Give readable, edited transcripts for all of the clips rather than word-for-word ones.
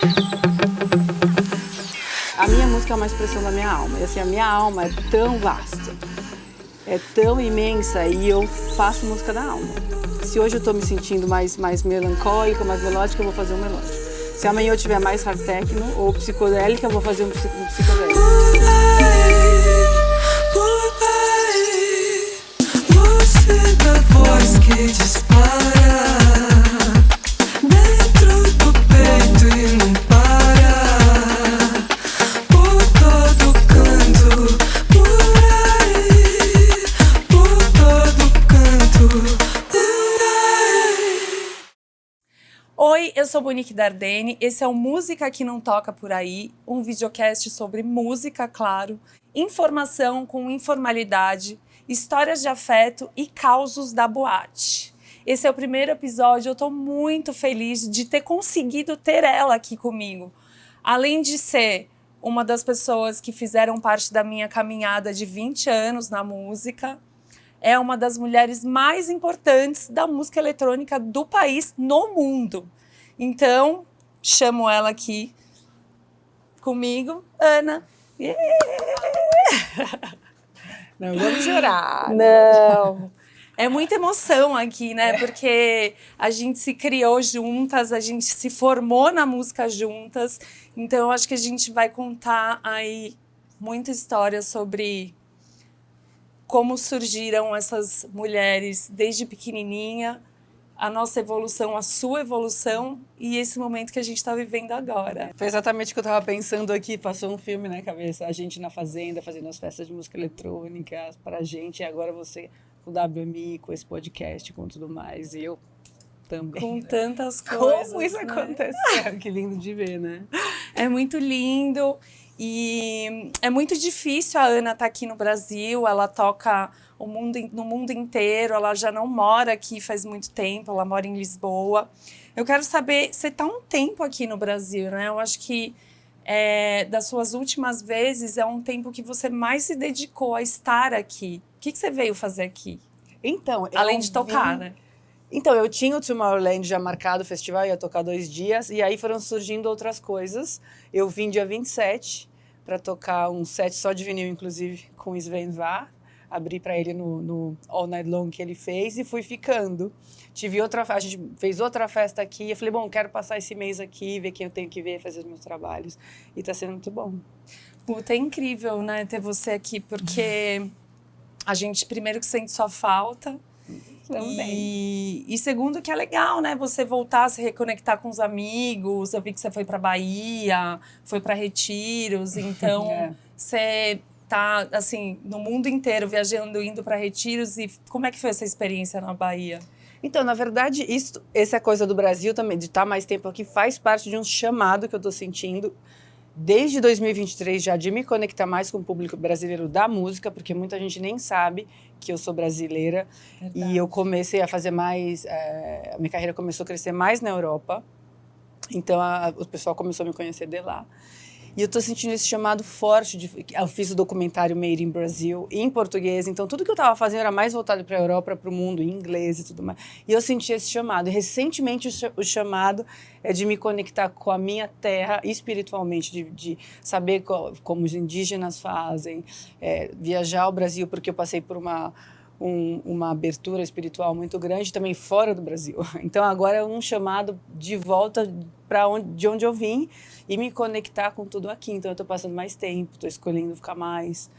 A minha música é uma expressão da minha alma. E assim, a minha alma é tão vasta, é tão imensa, e eu faço música da alma. Se hoje eu tô me sentindo mais melancólica, mais melódica, eu vou fazer um melódico. Se amanhã eu tiver mais hard techno ou psicodélica, eu vou fazer um psicodélico. Você é a voz que dispara dentro do peito e não para. Por todo canto, por aí, por todo canto, por aí. Oi, eu sou Monique Dardenne, esse é o Música que Não Toca Por Aí, um videocast sobre música, claro, informação com informalidade, histórias de afeto e causos da boate. Esse é o primeiro episódio, eu tô muito feliz de ter conseguido ter ela aqui comigo. Além de ser uma das pessoas que fizeram parte da minha caminhada de 20 anos na música, é uma das mulheres mais importantes da música eletrônica do país no mundo. Então, chamo ela aqui comigo, Ana. Não vamos chorar. Não. É muita emoção aqui, né? Porque a gente se criou juntas, a gente se formou na música juntas. Então, eu acho que a gente vai contar aí muita história sobre como surgiram essas mulheres desde pequenininha, a nossa evolução, a sua evolução e esse momento que a gente está vivendo agora. Foi exatamente o que eu tava pensando aqui, passou um filme na cabeça, a gente na fazenda, fazendo as festas de música eletrônica pra gente, e agora você com o WMI, com esse podcast, com tudo mais, e eu também. Com tantas coisas. Como isso aconteceu? Que lindo de ver, né? É muito lindo e é muito difícil a Ana estar aqui no Brasil, ela toca no mundo inteiro, ela já não mora aqui faz muito tempo, ela mora em Lisboa. Eu quero saber, você está um tempo aqui no Brasil, né? Eu acho que das suas últimas vezes é um tempo que você mais se dedicou a estar aqui. O que você veio fazer aqui? Então, além de tocar, né? Então, eu tinha o Tomorrowland já marcado, o festival, ia tocar 2 dias, e aí foram surgindo outras coisas. Eu vim dia 27 para tocar um set só de vinil, inclusive, com o Sven Vár. Abri para ele no All Night Long que ele fez e fui ficando. A gente fez outra festa aqui, eu falei, bom, quero passar esse mês aqui, ver quem eu tenho que ver, fazer os meus trabalhos. E tá sendo muito bom. Puta, é incrível, né, ter você aqui, porque a gente, primeiro, que sente sua falta. E segundo, que é legal, né? Você voltar a se reconectar com os amigos. Eu vi que você foi pra Bahia, foi pra retiros. Então, você tá, assim, no mundo inteiro, viajando, indo pra retiros. E como é que foi essa experiência na Bahia? Então, na verdade, essa coisa do Brasil também, de estar mais tempo aqui, faz parte de um chamado que eu tô sentindo desde 2023 já, de me conectar mais com o público brasileiro da música, porque muita gente nem sabe que eu sou brasileira. Verdade. E eu comecei a fazer mais, a minha carreira começou a crescer mais na Europa, então o pessoal começou a me conhecer de lá. E eu tô sentindo esse chamado forte, eu fiz o documentário Made in Brazil em português, então tudo que eu tava fazendo era mais voltado para a Europa, para o mundo, em inglês e tudo mais. E eu senti esse chamado, e recentemente o chamado é de me conectar com a minha terra espiritualmente, de saber como os indígenas fazem, viajar ao Brasil, porque eu passei por uma abertura espiritual muito grande também fora do Brasil. Então agora é um chamado de volta de onde eu vim e me conectar com tudo aqui. Então eu estou passando mais tempo, estou escolhendo ficar mais,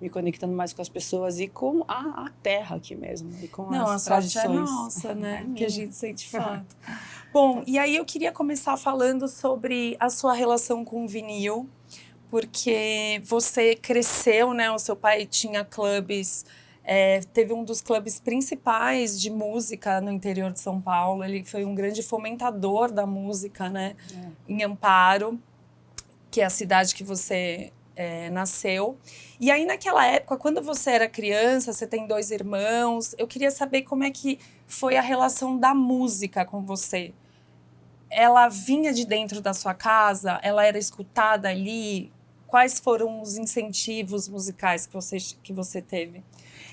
me conectando mais com as pessoas e com a terra aqui mesmo, e com as tradições. Não, a sorte é nossa, né? Que a gente sente fato. Bom, e aí eu queria começar falando sobre a sua relação com o vinil, porque você cresceu, né? O seu pai tinha clubes. Teve um dos clubes principais de música no interior de São Paulo. Ele foi um grande fomentador da música, né? Em Amparo, que é a cidade que você nasceu. E aí, naquela época, quando você era criança, você tem 2 irmãos, eu queria saber como é que foi a relação da música com você. Ela vinha de dentro da sua casa? Ela era escutada ali? Quais foram os incentivos musicais que você teve?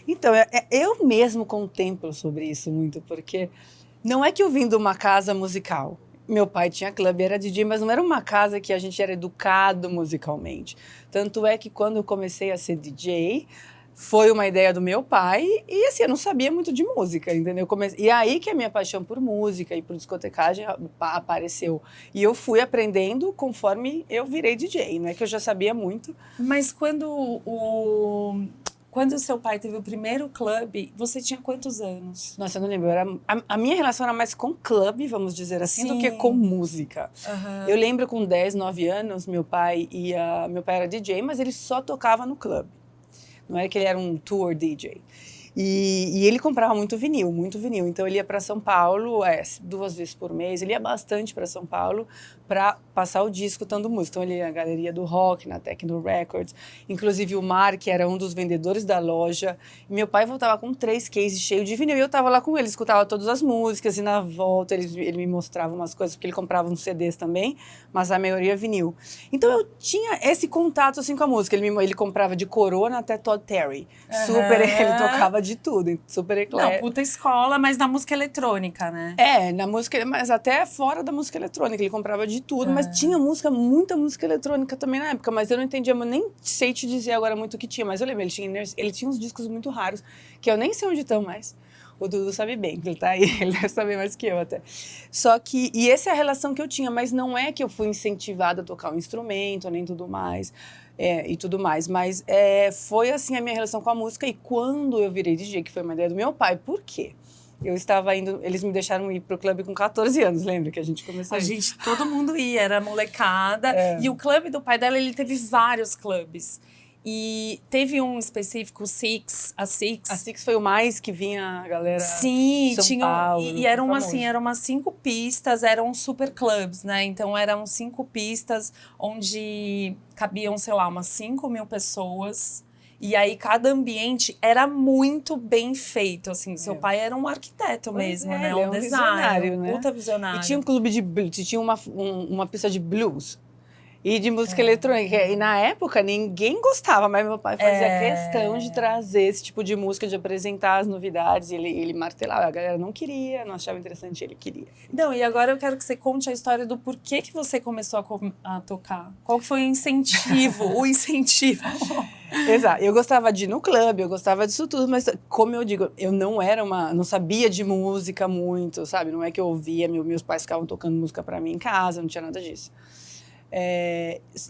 Então, eu mesmo contemplo sobre isso muito, porque não é que eu vim de uma casa musical. meu pai tinha clube, era DJ, mas não era uma casa que a gente era educado musicalmente. Tanto é que quando eu comecei a ser DJ, foi uma ideia do meu pai e assim, eu não sabia muito de música, entendeu? E aí que a minha paixão por música e por discotecagem apareceu. E eu fui aprendendo conforme eu virei DJ, não é que eu já sabia muito. Mas quando o seu pai teve o primeiro clube, você tinha quantos anos? Nossa, eu não lembro. A minha relação era mais com clube, vamos dizer assim, do que Sim. com música. Uhum. Eu lembro com 10, 9 anos, meu pai era DJ, mas ele só tocava no clube. Não era que ele era um tour DJ. E ele comprava muito vinil, muito vinil. Então ele ia para São Paulo 2 vezes por mês. Ele ia bastante para São Paulo para passar o dia escutando música. Então ele ia na galeria do rock, na Techno Records. Inclusive o Mark era um dos vendedores da loja. E meu pai voltava com 3 cases cheios de vinil. E eu estava lá com ele, escutava todas as músicas. E na volta ele me mostrava umas coisas, porque ele comprava uns CDs também, mas a maioria vinil. Então eu tinha esse contato assim com a música. Ele comprava de Corona até Todd Terry. Super, ele tocava de tudo, super eclético. Não, puta escola, mas na música eletrônica, né? Na música, mas até fora da música eletrônica, ele comprava de tudo, mas tinha muita música eletrônica também na época, mas eu não entendia, eu nem sei te dizer agora muito o que tinha, mas eu lembro, ele tinha uns discos muito raros, que eu nem sei onde estão mais. O Dudu sabe bem, que ele tá aí, ele deve saber mais que eu até. Só que, e essa é a relação que eu tinha, mas não é que eu fui incentivada a tocar um instrumento, nem tudo mais. Mas foi assim a minha relação com a música. E quando eu virei DJ, que foi uma ideia do meu pai, por quê? Eu estava indo, eles me deixaram ir pro clube com 14 anos, lembra que a gente começou? Todo mundo ia, era molecada. E o clube do pai dela, ele teve vários clubes. E teve um específico, a Six. A Six foi o mais que vinha a galera. Sim, São Paulo, e eram assim, eram umas 5 pistas, eram super clubs, né? Então eram 5 pistas onde cabiam, sei lá, umas 5.000 pessoas. E aí cada ambiente era muito bem feito, assim. Seu pai era um arquiteto mesmo, né? Ele é um visionário, né? Puta visionário. E tinha um clube de blues, tinha uma pista de blues. E de música eletrônica. E na época ninguém gostava, mas meu pai fazia questão de trazer esse tipo de música, de apresentar as novidades. Ele martelava, a galera não queria, não achava interessante, ele queria. Não, e agora eu quero que você conte a história do porquê que você começou a tocar. Qual que foi o incentivo? Exato. Eu gostava de ir no clube, eu gostava disso tudo, mas como eu digo, eu não sabia de música muito, sabe? Não é que eu ouvia, meus pais ficavam tocando música pra mim em casa, não tinha nada disso.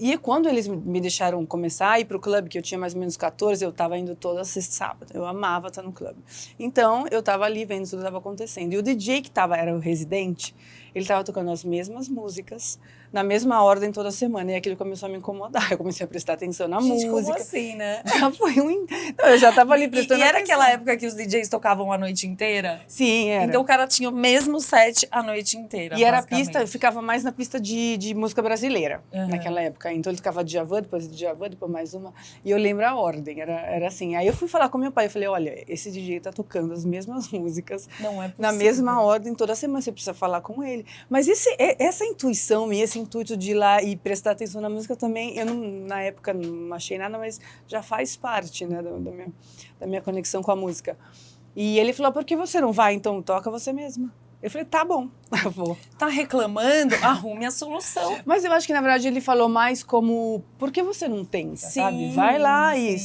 E quando eles me deixaram começar a ir pro clube, que eu tinha mais ou menos 14, eu estava indo toda sexta e sábado. Eu amava estar no clube. Então, eu estava ali vendo tudo que estava acontecendo. E o DJ que era o residente, ele estava tocando as mesmas músicas, na mesma ordem toda semana. E aquilo começou a me incomodar. Eu comecei a prestar atenção na música. Como assim, né? Já foi Não, eu já estava ali prestando atenção. E era atenção. aquela época que os DJs tocavam a noite inteira? Sim, era. Então o cara tinha o mesmo set a noite inteira. E era a pista, ficava mais na pista de música brasileira, naquela época. Então ele ficava Djavan, depois Djavan, depois mais uma. E eu lembro a ordem, era assim. Aí eu fui falar com meu pai, eu falei, olha, esse DJ tá tocando as mesmas músicas. Não é possível. Na mesma ordem, toda semana, você precisa falar com ele. Mas essa intuição e esse intuito de ir lá e prestar atenção na música também, eu na época não achei nada, mas já faz parte, né, da minha conexão com a música. E ele falou, por que você não vai, então toca você mesma? Eu falei, tá bom, eu vou. Tá reclamando? Arrume a solução. Mas eu acho que, na verdade, ele falou mais como, por que você não tenta, sabe? Vai lá e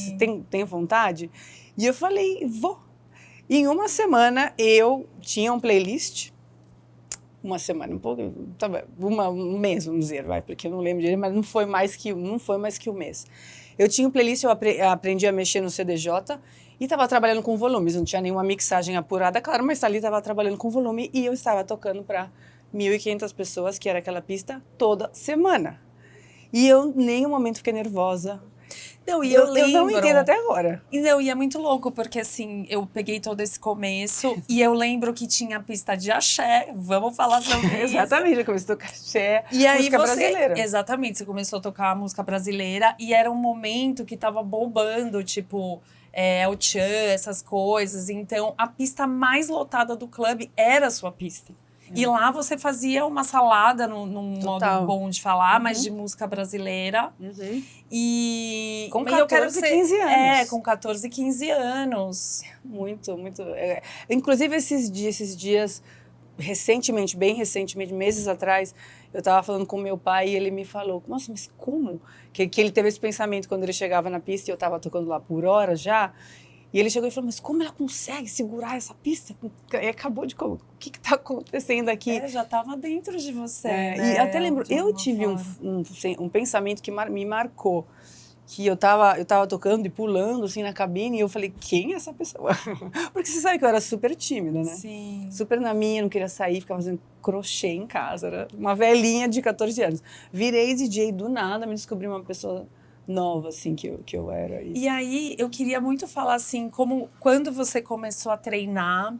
tem vontade. E eu falei, vou. E em uma semana, eu tinha um playlist. Uma semana, um mês, vamos dizer, porque eu não lembro direito, mas não foi mais que um mês. Eu tinha um playlist, eu aprendi a mexer no CDJ e estava trabalhando com volumes, não tinha nenhuma mixagem apurada, claro, mas ali estava trabalhando com volume e eu estava tocando para 1.500 pessoas, que era aquela pista, toda semana. E eu, em nenhum momento, fiquei nervosa. Não, e eu lembro, não entendo até agora. E é muito louco, porque assim, eu peguei todo esse começo e eu lembro que tinha a pista de axé, vamos falar sobre isso. Exatamente, eu comecei a tocar axé, e aí música brasileira. Exatamente, você começou a tocar a música brasileira e era um momento que tava bombando, tipo, El Chan, essas coisas. Então, a pista mais lotada do clube era a sua pista. E lá você fazia uma salada, num modo bom de falar, mas de música brasileira. E com 14, 15 anos. Com 14, 15 anos. Muito. Inclusive, esses dias recentemente, bem recentemente, meses atrás, eu tava falando com meu pai e ele me falou, nossa, mas como? Que ele teve esse pensamento quando ele chegava na pista e eu tava tocando lá por horas já. E ele chegou e falou, mas como ela consegue segurar essa pista? E acabou de... O que tá acontecendo aqui? Já tava dentro de você, né? E até lembro, eu tive um pensamento que me marcou. Que eu tava tocando e pulando, assim, na cabine, e eu falei, quem é essa pessoa? Porque você sabe que eu era super tímida, né? Sim. Super na minha, não queria sair, ficava fazendo crochê em casa, era uma velhinha de 14 anos. Virei DJ do nada, me descobri uma pessoa nova, assim, que eu era. E aí, eu queria muito falar, assim, quando você começou a treinar,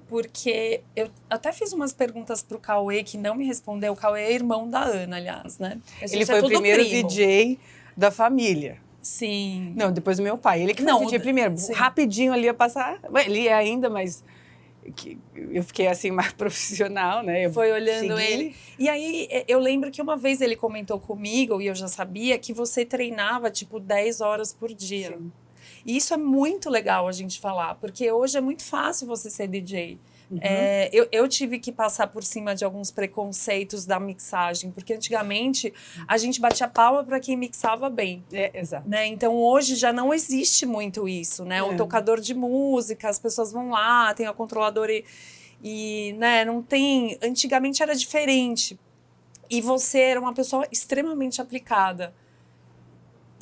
porque eu até fiz umas perguntas pro Cauê, que não me respondeu. O Cauê é irmão da Ana, aliás, né? Ele foi o primeiro DJ da família. Sim. Não, depois do meu pai. Ele que foi o DJ primeiro. Sim. Rapidinho ali ia passar. Ele é ainda, mas eu fiquei assim mais profissional, né? Eu foi olhando ele. E aí eu lembro que uma vez ele comentou comigo, e eu já sabia, que você treinava tipo 10 horas por dia. Sim. E isso é muito legal a gente falar, porque hoje é muito fácil você ser DJ. Eu tive que passar por cima de alguns preconceitos da mixagem, porque antigamente a gente batia palma para quem mixava bem. Exato. Né? Então hoje já não existe muito isso, né? O tocador de música, as pessoas vão lá, tem a controladora e né, não tem... Antigamente era diferente. E você era uma pessoa extremamente aplicada.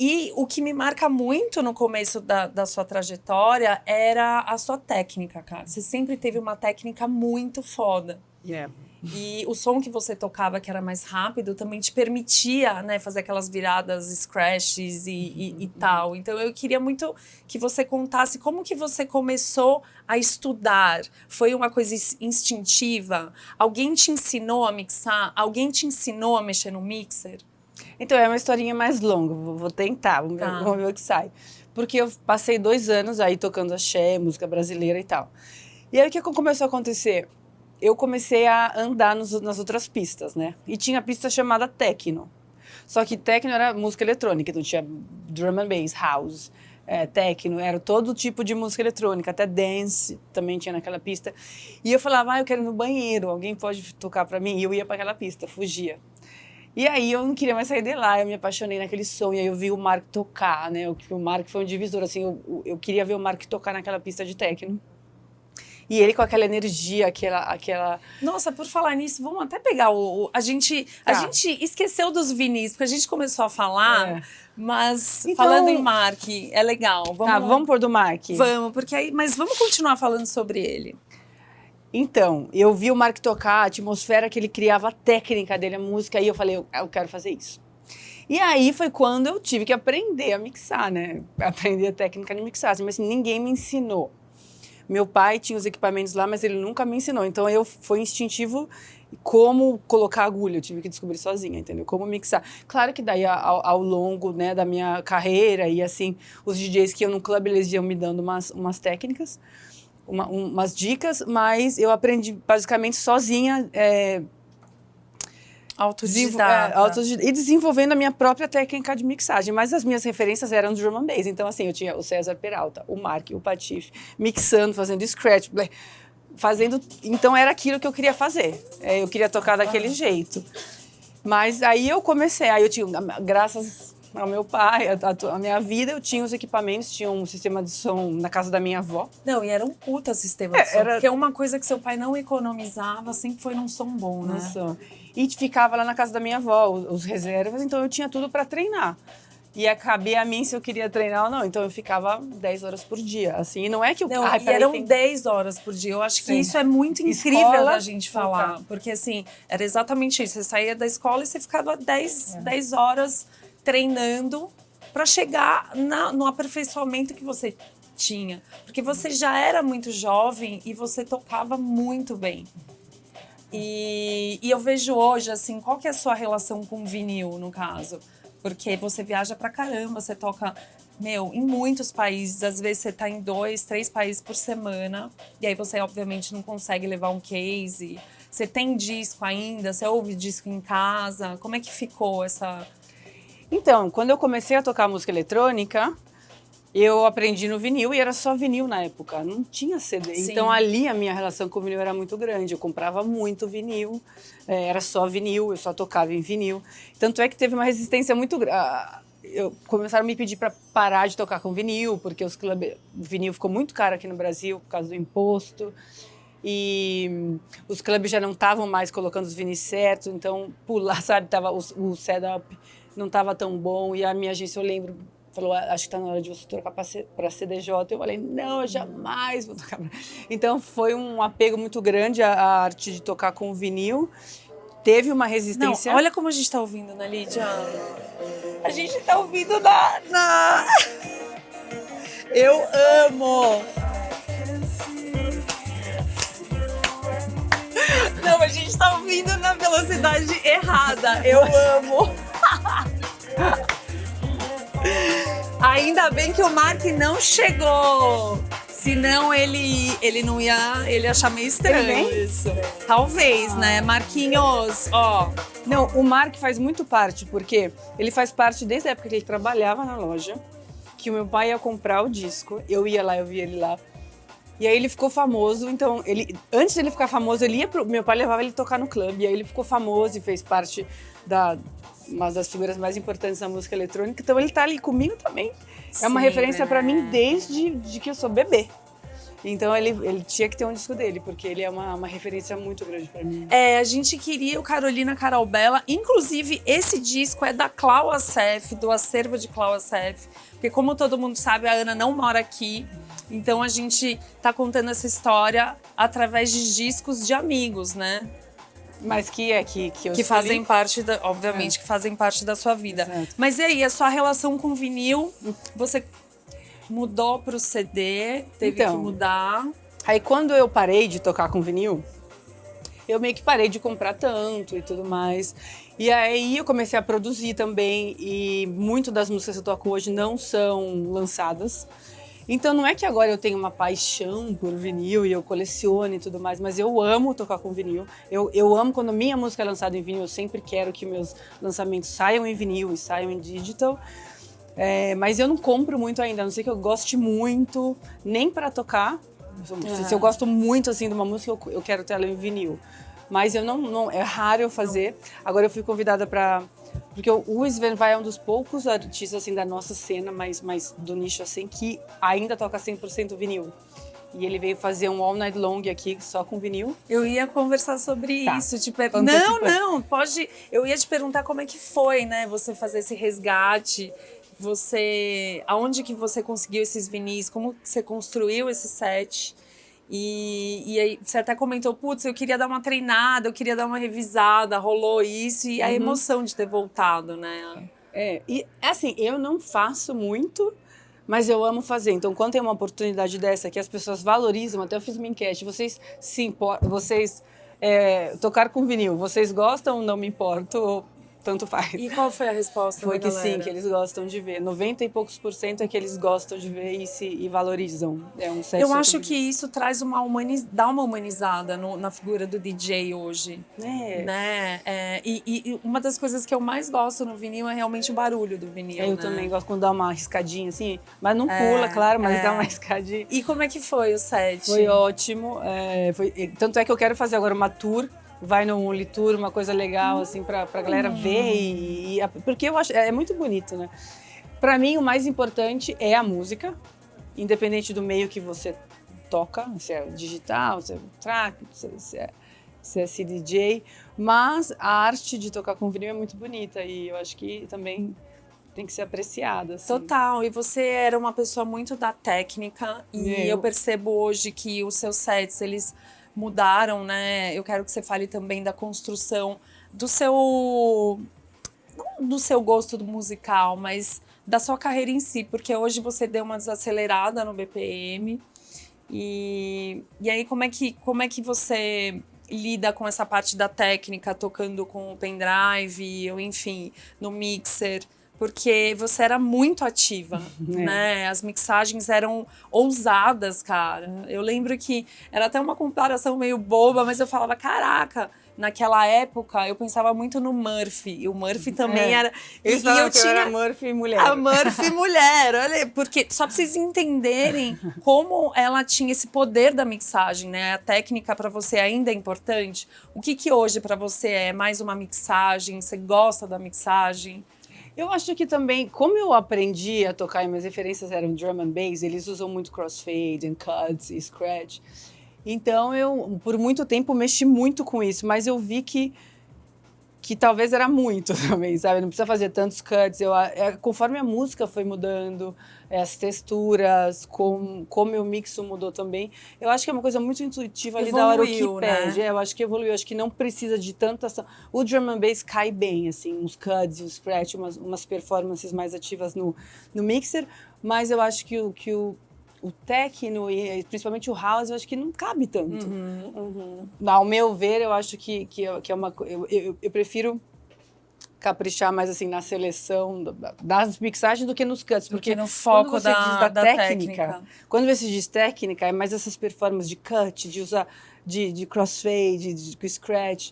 E o que me marca muito no começo da sua trajetória era a sua técnica, cara. Você sempre teve uma técnica muito foda. E o som que você tocava, que era mais rápido, também te permitia, né, fazer aquelas viradas, scratches e tal. Então, eu queria muito que você contasse como que você começou a estudar. Foi uma coisa instintiva? Alguém te ensinou a mixar? Alguém te ensinou a mexer no mixer? Então, é uma historinha mais longa, vou tentar, vamos ver o que sai. Porque eu passei 2 anos aí tocando axé, música brasileira e tal. E aí, o que começou a acontecer? Eu comecei a andar nas outras pistas, né? E tinha a pista chamada techno. Só que techno era música eletrônica, então tinha drum and bass, house, techno, era todo tipo de música eletrônica, até dance também tinha naquela pista. E eu falava, eu quero ir no banheiro, alguém pode tocar pra mim? E eu ia pra aquela pista, fugia. E aí eu não queria mais sair de lá, eu me apaixonei naquele som, e aí eu vi o Mark tocar, né? O Mark foi um divisor, assim, eu queria ver o Mark tocar naquela pista de techno. E ele com aquela energia, aquela... Nossa, por falar nisso, vamos até pegar a gente esqueceu dos vinis, porque a gente começou a falar, mas então, falando em Mark, é legal. Vamos pôr do Mark. Vamos, porque aí, mas vamos continuar falando sobre ele. Então, eu vi o Mark tocar, a atmosfera que ele criava, a técnica dele, a música, e eu falei, eu quero fazer isso. E aí foi quando eu tive que aprender a mixar, né? Aprender a técnica de mixagem, mas assim, ninguém me ensinou. Meu pai tinha os equipamentos lá, mas ele nunca me ensinou. Então, foi instintivo como colocar agulha. Eu tive que descobrir sozinha, entendeu? Como mixar. Claro que daí, ao longo, né, da minha carreira, e assim, os DJs que iam no clube, eles iam me dando umas técnicas, umas dicas, mas eu aprendi basicamente sozinha, autodidata. E desenvolvendo a minha própria técnica de mixagem. Mas as minhas referências eram drum and bass. Então, assim, eu tinha o César Peralta, o Mark, o Patife, mixando, fazendo scratch, então era aquilo que eu queria fazer. Eu queria tocar daquele jeito. Mas aí eu comecei, aí eu tinha, graças ao meu pai, a minha vida, eu tinha os equipamentos, tinha um sistema de som na casa da minha avó. Não, e era um puta sistema de som, porque uma coisa que seu pai não economizava sempre foi num som bom, né? E ficava lá na casa da minha avó, os reservas, então eu tinha tudo para treinar. E cabia a mim se eu queria treinar ou não. Então eu ficava 10 horas por dia, assim. E não é que eu... eram 10 horas por dia. Eu acho que isso é muito incrível da gente falar. Porque, assim, era exatamente isso. Você saía da escola e você ficava 10 horas treinando para chegar no aperfeiçoamento que você tinha. Porque você já era muito jovem e você tocava muito bem. E eu vejo hoje, assim, qual que é a sua relação com o vinil, no caso? Porque você viaja pra caramba, você toca, em muitos países. Às vezes você tá em 2, 3 países por semana. E aí você, obviamente, não consegue levar um case. Você tem disco ainda? Você ouve disco em casa? Como é que ficou essa... Então, quando eu comecei a tocar música eletrônica, eu aprendi no vinil e era só vinil na época, não tinha CD. Sim. Então ali a minha relação com o vinil era muito grande. Eu comprava muito vinil, era só vinil, eu só tocava em vinil. Tanto é que teve uma resistência muito grande. Começaram a me pedir para parar de tocar com vinil, porque o vinil ficou muito caro aqui no Brasil por causa do imposto. E os clubes já não estavam mais colocando os vinis certos, então pular, sabe, tava, o setup não estava tão bom. E a minha agência, eu lembro, falou, acho que está na hora de você trocar para CDJ. Eu falei, não, eu jamais vou tocar. Então foi um apego muito grande à arte de tocar com vinil. Teve uma resistência. Não, olha como a gente tá ouvindo, né, Lídia? A gente tá ouvindo na... Eu amo! Não, a gente tá ouvindo na velocidade errada. Eu amo! Ainda bem que o Mark não chegou. Senão ele não ia... Ele ia achar meio estranho isso. Talvez, né? Marquinhos, ó. Não, o Mark faz muito parte, porque ele faz parte desde a época que ele trabalhava na loja, que o meu pai ia comprar o disco, eu ia lá, eu via ele lá. E aí ele ficou famoso, então, antes dele ficar famoso, meu pai levava ele tocar no clube, e aí ele ficou famoso e fez parte uma das figuras mais importantes da música eletrônica, então ele tá ali comigo também. É uma referência para mim desde que eu sou bebê. Então ele tinha que ter um disco dele, porque ele é uma referência muito grande para mim. A gente queria o Carolina Carol Bella, inclusive esse disco é da Clau Assef, do acervo de Clau Assef, porque como todo mundo sabe, a Ana não mora aqui, então a gente tá contando essa história através de discos de amigos, né? Mas que fazem parte, obviamente, que fazem parte da sua vida. Exato. Mas e aí, a sua relação com vinil, você mudou pro CD, teve que mudar. Aí quando eu parei de tocar com vinil, eu meio que parei de comprar tanto e tudo mais. E aí eu comecei a produzir também, e muito das músicas que eu toco hoje não são lançadas. Então não é que agora eu tenho uma paixão por vinil e eu coleciono e tudo mais, mas eu amo tocar com vinil. Eu amo quando minha música é lançada em vinil, eu sempre quero que meus lançamentos saiam em vinil e saiam em digital. Mas eu não compro muito ainda, a não ser que eu goste muito, nem para tocar. Se eu gosto muito assim de uma música, eu quero ter ela em vinil. Mas eu não é raro eu fazer. Agora eu fui convidada para... Porque o Sven Vai é um dos poucos artistas assim, da nossa cena, mas do nicho assim, que ainda toca 100% vinil. E ele veio fazer um All Night Long aqui só com vinil. Eu ia conversar sobre isso. Não, pode... Eu ia te perguntar como é que foi, né? Você fazer esse resgate. Aonde que você conseguiu esses vinis? Como você construiu esse set? E aí você até comentou, putz, eu queria dar uma treinada, eu queria dar uma revisada, rolou isso. E a emoção de ter voltado, né? E assim, eu não faço muito, mas eu amo fazer. Então, quando tem uma oportunidade dessa, que as pessoas valorizam, até eu fiz uma enquete, vocês tocar com vinil, vocês gostam ou não me importo? Tanto faz. E qual foi a resposta Foi da que galera? sim, que eles gostam de ver. 90 e poucos % é que eles gostam de ver e valorizam. Eu acho que isso traz dá uma humanizada na figura do DJ hoje. Né? E uma das coisas que eu mais gosto no vinil é realmente o barulho do vinil. Eu também gosto quando dá uma riscadinha assim, mas não pula, claro, mas dá uma riscadinha. E como é que foi o set? Foi ótimo. Tanto é que eu quero fazer agora uma tour. Vai no Only Tour, uma coisa legal, assim, pra galera ver. Porque eu acho, é muito bonito, né? Pra mim, o mais importante é a música, independente do meio que você toca, se é digital, se é track, se é CDJ. Mas a arte de tocar com vinil é muito bonita e eu acho que também tem que ser apreciada. Assim. Total. E você era uma pessoa muito da técnica e eu percebo hoje que os seus sets, eles mudaram, né? Eu quero que você fale também da construção do seu... Não do seu gosto do musical, mas da sua carreira em si. Porque hoje você deu uma desacelerada no BPM. E aí, como é que você lida com essa parte da técnica, tocando com o pendrive, ou enfim, no mixer? porque você era muito ativa, né? As mixagens eram ousadas, cara. Eu lembro que era até uma comparação meio boba, mas eu falava, caraca, naquela época eu pensava muito no Murphy, e o Murphy também era... Eu era Murphy mulher. A Murphy mulher, olha, porque só pra vocês entenderem como ela tinha esse poder da mixagem, né? A técnica pra você ainda é importante. O que hoje pra você é mais uma mixagem? Você gosta da mixagem? Eu acho que também, como eu aprendi a tocar e minhas referências eram drum and bass, eles usam muito crossfade, and cuts e scratch. Então, eu, por muito tempo, mexi muito com isso, mas eu vi que talvez era muito também, sabe? Não precisa fazer tantos cuts. Conforme a música foi mudando, as texturas, como eu mixo mudou também. Eu acho que é uma coisa muito intuitiva ali da hora o que pede. Eu acho que evoluiu, acho que não precisa de tanta ação. O drum and bass cai bem, assim, uns cuts, um scratch, umas performances mais ativas no mixer, mas eu acho que o techno e principalmente o house, eu acho que não cabe tanto. Ao meu ver, eu acho que é uma... Eu prefiro caprichar mais assim na seleção das mixagens do que nos cuts, porque no foco quando você diz da técnica, quando você diz técnica, é mais essas performances de cut, de usar de crossfade, de scratch.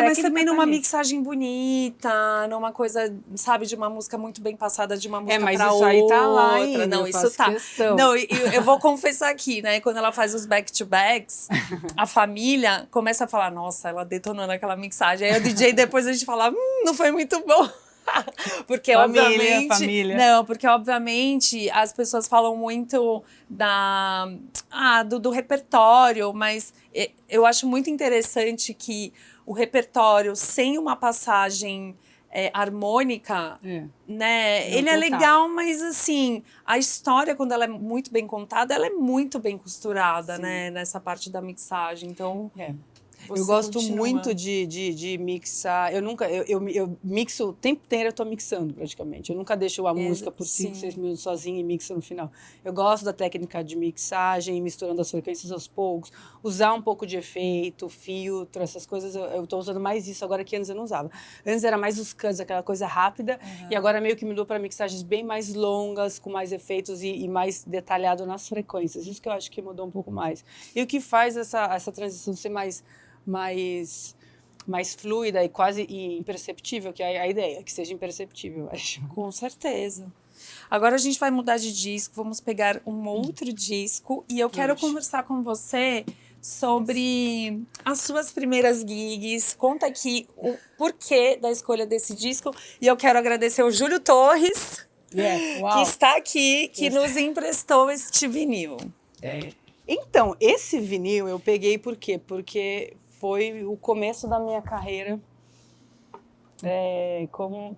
Mas também numa mixagem bonita, numa coisa, sabe, de uma música muito bem passada de uma música pra outra. Mas isso aí tá lá ainda, não, isso tá. Questão. Não, eu vou confessar aqui, né, quando ela faz os back-to-backs, a família começa a falar, nossa, ela detonou naquela mixagem. Aí o DJ depois a gente fala, não foi muito bom. Porque família. Não, porque obviamente as pessoas falam muito do repertório, mas eu acho muito interessante que o repertório sem uma passagem harmônica, né? Ele é legal, mas assim, a história, quando ela é muito bem contada, ela é muito bem costurada, né? Nessa parte da mixagem. Então. Eu gosto muito de mixar. Eu mixo o tempo inteiro, eu tô mixando praticamente. Eu nunca deixo a música por 5, 6 minutos sozinha e mixo no final. Eu gosto da técnica de mixagem, misturando as frequências aos poucos, usar um pouco de efeito, filtro, essas coisas. Eu tô usando mais isso agora que antes eu não usava. Antes era mais os cuts, aquela coisa rápida, e agora meio que mudou para mixagens bem mais longas, com mais efeitos e mais detalhado nas frequências. Isso que eu acho que mudou um pouco mais. E o que faz essa transição ser mais fluida e quase imperceptível, que é a ideia, que seja imperceptível, eu acho. Com certeza. Agora a gente vai mudar de disco, vamos pegar um outro disco e eu quero conversar com você sobre as suas primeiras gigs. Conta aqui o porquê da escolha desse disco e eu quero agradecer o Júlio Torres, que está aqui, que nos emprestou este vinil. Então, esse vinil eu peguei por quê? Porque foi o começo da minha carreira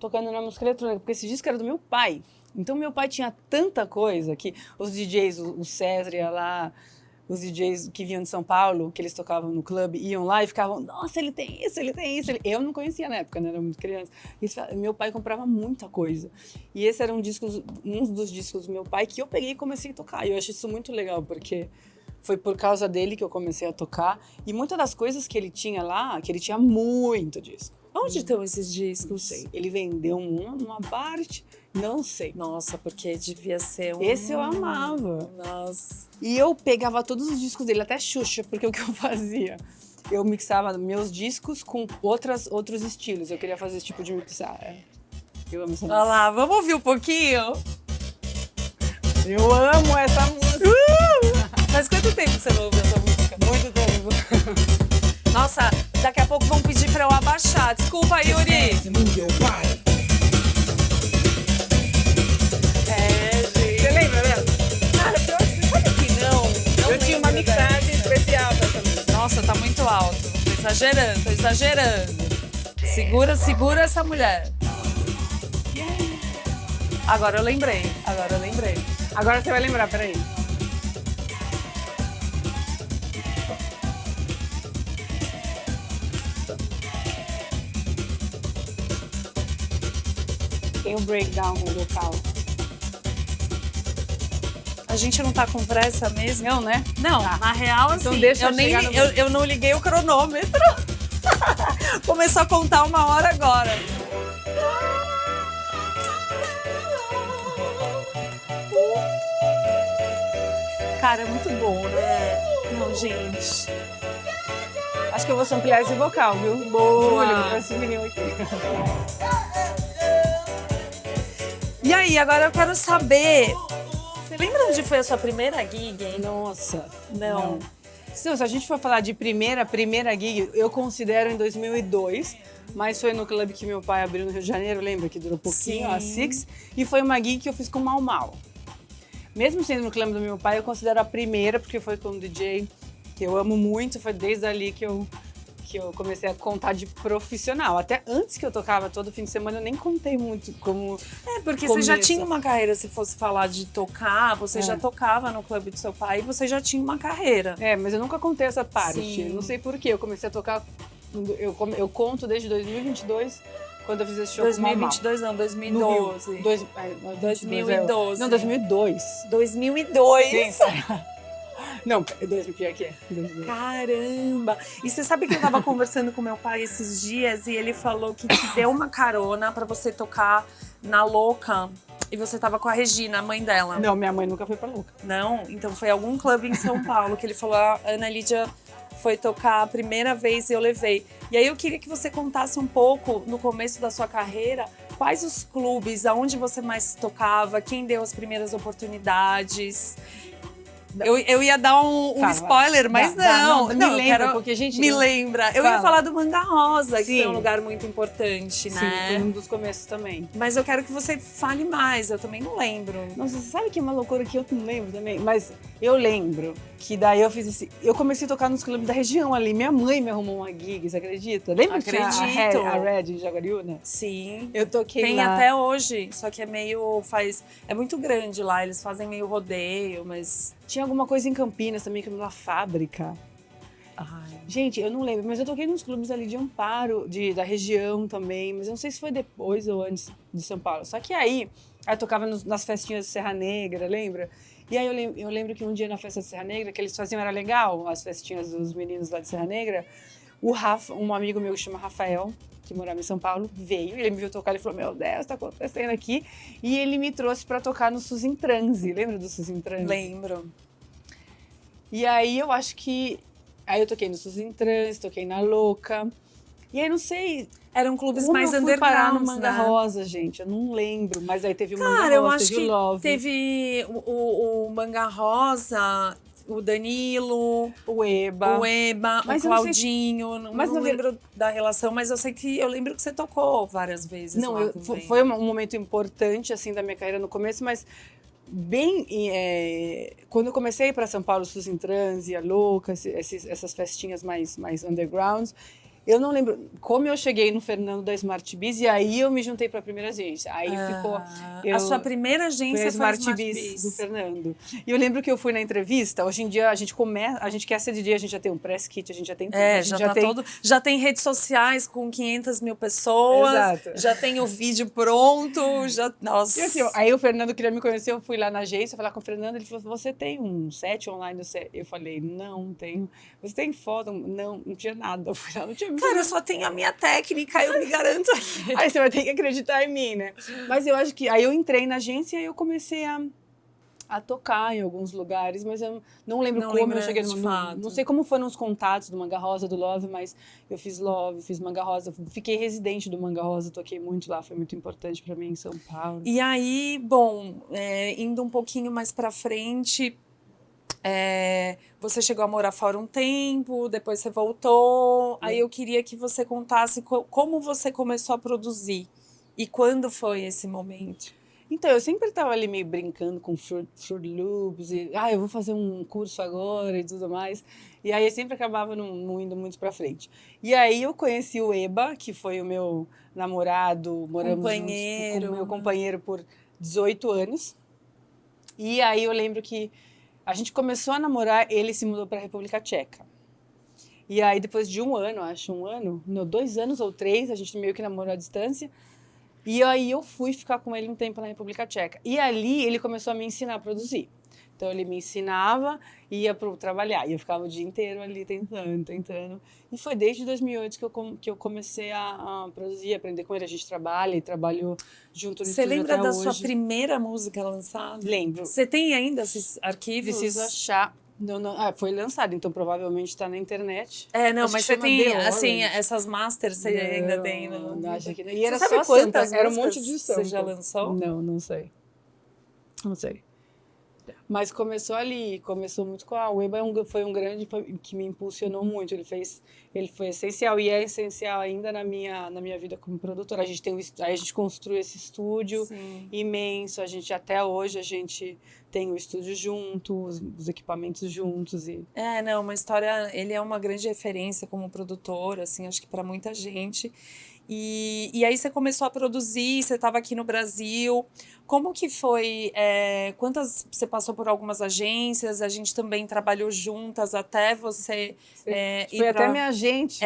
tocando na música eletrônica, porque esse disco era do meu pai. Então, meu pai tinha tanta coisa que os DJs, o César ia lá, os DJs que vinham de São Paulo, que eles tocavam no clube, iam lá e ficavam, nossa, ele tem isso, ele tem isso. Eu não conhecia na época, né? Era muito criança. Meu pai comprava muita coisa. E esse era um dos discos do meu pai que eu peguei e comecei a tocar. E eu acho isso muito legal, porque foi por causa dele que eu comecei a tocar. E muitas das coisas que ele tinha lá, que ele tinha muito disco. Onde estão esses discos? Não sei. Ele vendeu uma parte, não sei. Nossa, porque devia ser Esse eu amava. Nossa. E eu pegava todos os discos dele, até Xuxa, porque o que eu fazia? Eu mixava meus discos com outros estilos. Eu queria fazer esse tipo de mixar. Eu amo essa música. Olha lá, vamos ouvir um pouquinho? Eu amo essa música. Faz quanto tempo que você não ouviu essa música? Muito tempo. Nossa, daqui a pouco vão pedir pra eu abaixar. Desculpa, Yuri. Gente. Você lembra mesmo? Cara, pior que você sabe que não. Eu tinha uma mixagem especial pra essa música. Nossa, tá muito alto. Tô exagerando. Segura essa mulher. Agora eu lembrei. Agora você vai lembrar, peraí. Tem o breakdown local. A gente não tá com pressa mesmo? Não, né? Não, Tá. na real, assim, Então deixa eu não liguei o cronômetro. Começou a contar 1 hora agora. Cara, é muito bom, né? Não, gente. Acho que eu vou samplear esse vocal, viu? Boa. Júlio, pra esse menino aqui. E aí, agora eu quero saber... Você lembra onde foi a sua primeira gig, hein? Nossa. Não. Se a gente for falar de primeira gig, eu considero em 2002, mas foi no clube que meu pai abriu no Rio de Janeiro, lembra? Que durou pouquinho, a Six. E foi uma gig que eu fiz com o Mau Mau. Mesmo sendo no clube do meu pai, eu considero a primeira, porque foi com um DJ que eu amo muito, foi desde ali que eu comecei a contar de profissional. Até antes que eu tocava todo fim de semana, eu nem contei muito como Porque começo. você já tinha uma carreira, se fosse falar de tocar, você já tocava no clube do seu pai e você já tinha uma carreira. Mas eu nunca contei essa parte. Sim. Não sei por quê. Eu comecei a tocar, eu conto desde 2022, quando eu fiz esse show 2022 não, com o Mau Mau. 2012. No Rio. 2012. Não, 2002. 2002. Sim. Não, 2000, que é? 2002. Caramba! E você sabe que eu tava conversando com meu pai esses dias e ele falou que te deu uma carona pra você tocar na Louca e você tava com a Regina, a mãe dela. Não, minha mãe nunca foi pra Louca. Não? Então foi algum clube em São Paulo que ele falou, a Ana Lídia foi tocar a primeira vez e eu levei. E aí eu queria que você contasse um pouco, no começo da sua carreira, quais os clubes, aonde você mais tocava, quem deu as primeiras oportunidades. Eu ia dar um spoiler, mas não. Me lembra, porque, gente... Me lembra. Eu ia falar do Manga Rosa, que Sim. foi um lugar muito importante, né? Sim, foi um dos começos também. Mas eu quero que você fale mais, eu também não lembro. Nossa, você sabe que é uma loucura que eu não lembro também? Mas eu lembro que daí eu fiz assim... Eu comecei a tocar nos clubes da região ali. Minha mãe me arrumou uma gig, você acredita? Lembra que tinha a Red de Jaguariúna? Sim. Eu toquei Tem lá. até hoje, só que é meio... É muito grande lá, eles fazem meio rodeio, mas... Tinha alguma coisa em Campinas também, que era uma fábrica. Ai. Gente, eu não lembro, mas eu toquei nos clubes ali de Amparo, da região também, mas eu não sei se foi depois ou antes de São Paulo. Só que aí eu tocava nas festinhas de Serra Negra, lembra? E aí eu lembro que um dia na festa de Serra Negra, que eles faziam, era legal, as festinhas dos meninos lá de Serra Negra, o Rafa, um amigo meu que chama Rafael, que morava em São Paulo, veio, ele me viu tocar, ele falou, meu Deus, tá acontecendo aqui. E ele me trouxe pra tocar no Sus em Transe, lembra do Sus em Transe? Lembro. E aí eu acho que... Aí eu toquei no Sus em Transe, toquei na Louca. E aí não sei... Eram clubes como mais eu fui parar no undergrounds, Manga né? Rosa, gente, eu não lembro. Mas aí teve o Cara, Manga eu Rosa, acho teve que o Love. teve o Manga Rosa, o Danilo, O Eba. o Mas eu não sei- Claudinho. mas não não lembro da relação, mas eu lembro que você tocou várias vezes Não, lá também. foi um momento importante, assim, da minha carreira no começo, mas bem... quando eu comecei a ir para São Paulo, Sus em Transe, a Louca, essas festinhas mais undergrounds, eu não lembro como eu cheguei no Fernando da Smart Biz e aí eu me juntei para a primeira agência. Aí ficou... A sua primeira Foi agência a foi a Smart Biz do Fernando. E eu lembro que eu fui na entrevista, hoje em dia a gente quer ser DJ, a gente já tem um press kit, a gente já tem tudo. a gente já tem redes sociais com 500 mil pessoas, Exato. já tem o vídeo pronto, nossa. E assim, aí o Fernando queria me conhecer, eu fui lá na agência falar com o Fernando, ele falou, você tem um set online? Eu falei, não tenho. Você tem foto? Não tinha nada. Eu fui lá, não tinha. Cara, eu só tenho a minha técnica, eu me garanto aqui. Aí você vai ter que acreditar em mim, né? Mas eu acho que... Aí eu entrei na agência e eu comecei a tocar em alguns lugares, mas eu não lembro como eu cheguei no... Não sei como foram os contatos do Manga Rosa, do Love, mas eu fiz Love, fiz Manga Rosa, fiquei residente do Manga Rosa, toquei muito lá, foi muito importante pra mim em São Paulo. E aí, bom, indo um pouquinho mais pra frente... você chegou a morar fora um tempo, depois você voltou. Aí eu queria que você contasse como você começou a produzir e quando foi esse momento. Então, eu sempre estava ali meio brincando com Fruit Loops e eu vou fazer um curso agora e tudo mais. E aí eu sempre acabava não indo muito pra frente. E aí eu conheci o Eba, que foi o meu namorado, moramos juntos com o meu companheiro por 18 anos. E aí eu lembro que a gente começou a namorar, ele se mudou para a República Tcheca. E aí, depois de 2 anos ou 3, a gente meio que namorou à distância. E aí eu fui ficar com ele um tempo na República Tcheca. E ali ele começou a me ensinar a produzir. Então ele me ensinava e ia para trabalhar. E eu ficava o dia inteiro ali tentando. E foi desde 2008 que eu comecei a produzir, aprender com ele. A gente trabalha e trabalhou junto no Você estúdio lembra até da hoje. sua primeira música lançada? Lembro. Você tem ainda esses arquivos? Preciso achar. Não, foi lançado, então provavelmente está na internet. Não, Acho mas que você chama tem, The assim, Orange. essas masters você ainda tem? Não, acho que não. E era Você sabe só quantas sample, era um monte músicas de você sample. já lançou? Não sei. Não sei. Mas começou ali, começou muito com a Weba, foi um grande que me impulsionou muito. Ele foi essencial e é essencial ainda na minha vida como produtora. A gente construiu esse estúdio imenso. Até hoje a gente tem o estúdio junto, os equipamentos juntos e Não, uma história. Ele é uma grande referência como produtor, assim, acho que para muita gente. E aí você começou a produzir, você estava aqui no Brasil. Como que foi? Você passou por algumas agências? A gente também trabalhou juntas até você foi até minha agente.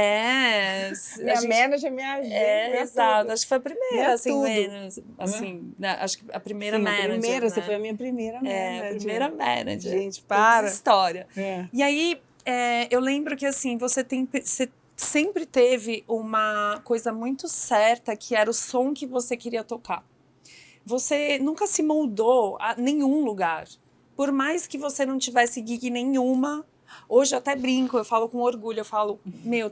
Minha manager, minha agente. Exato. Acho que foi a primeira, assim, tudo. assim, acho que a primeira Sim, manager. A primeira, né? você foi a minha primeira manager. A primeira manager. Gente, para. Temos história. É. E aí, eu lembro que, assim, você sempre teve uma coisa muito certa, que era o som que você queria tocar. Você nunca se moldou a nenhum lugar. Por mais que você não tivesse gig nenhuma, hoje eu até brinco, eu falo com orgulho, eu falo,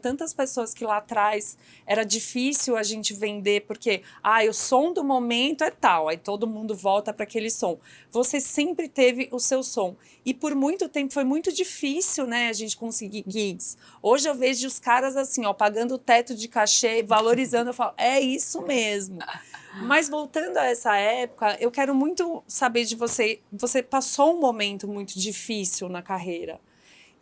tantas pessoas que lá atrás era difícil a gente vender, porque, o som do momento é tal, aí todo mundo volta para aquele som. Você sempre teve o seu som. E por muito tempo foi muito difícil, né, a gente conseguir gigs. Hoje eu vejo os caras assim, pagando o teto de cachê, valorizando, eu falo, é isso mesmo. Mas voltando a essa época, eu quero muito saber de você. Você passou um momento muito difícil na carreira.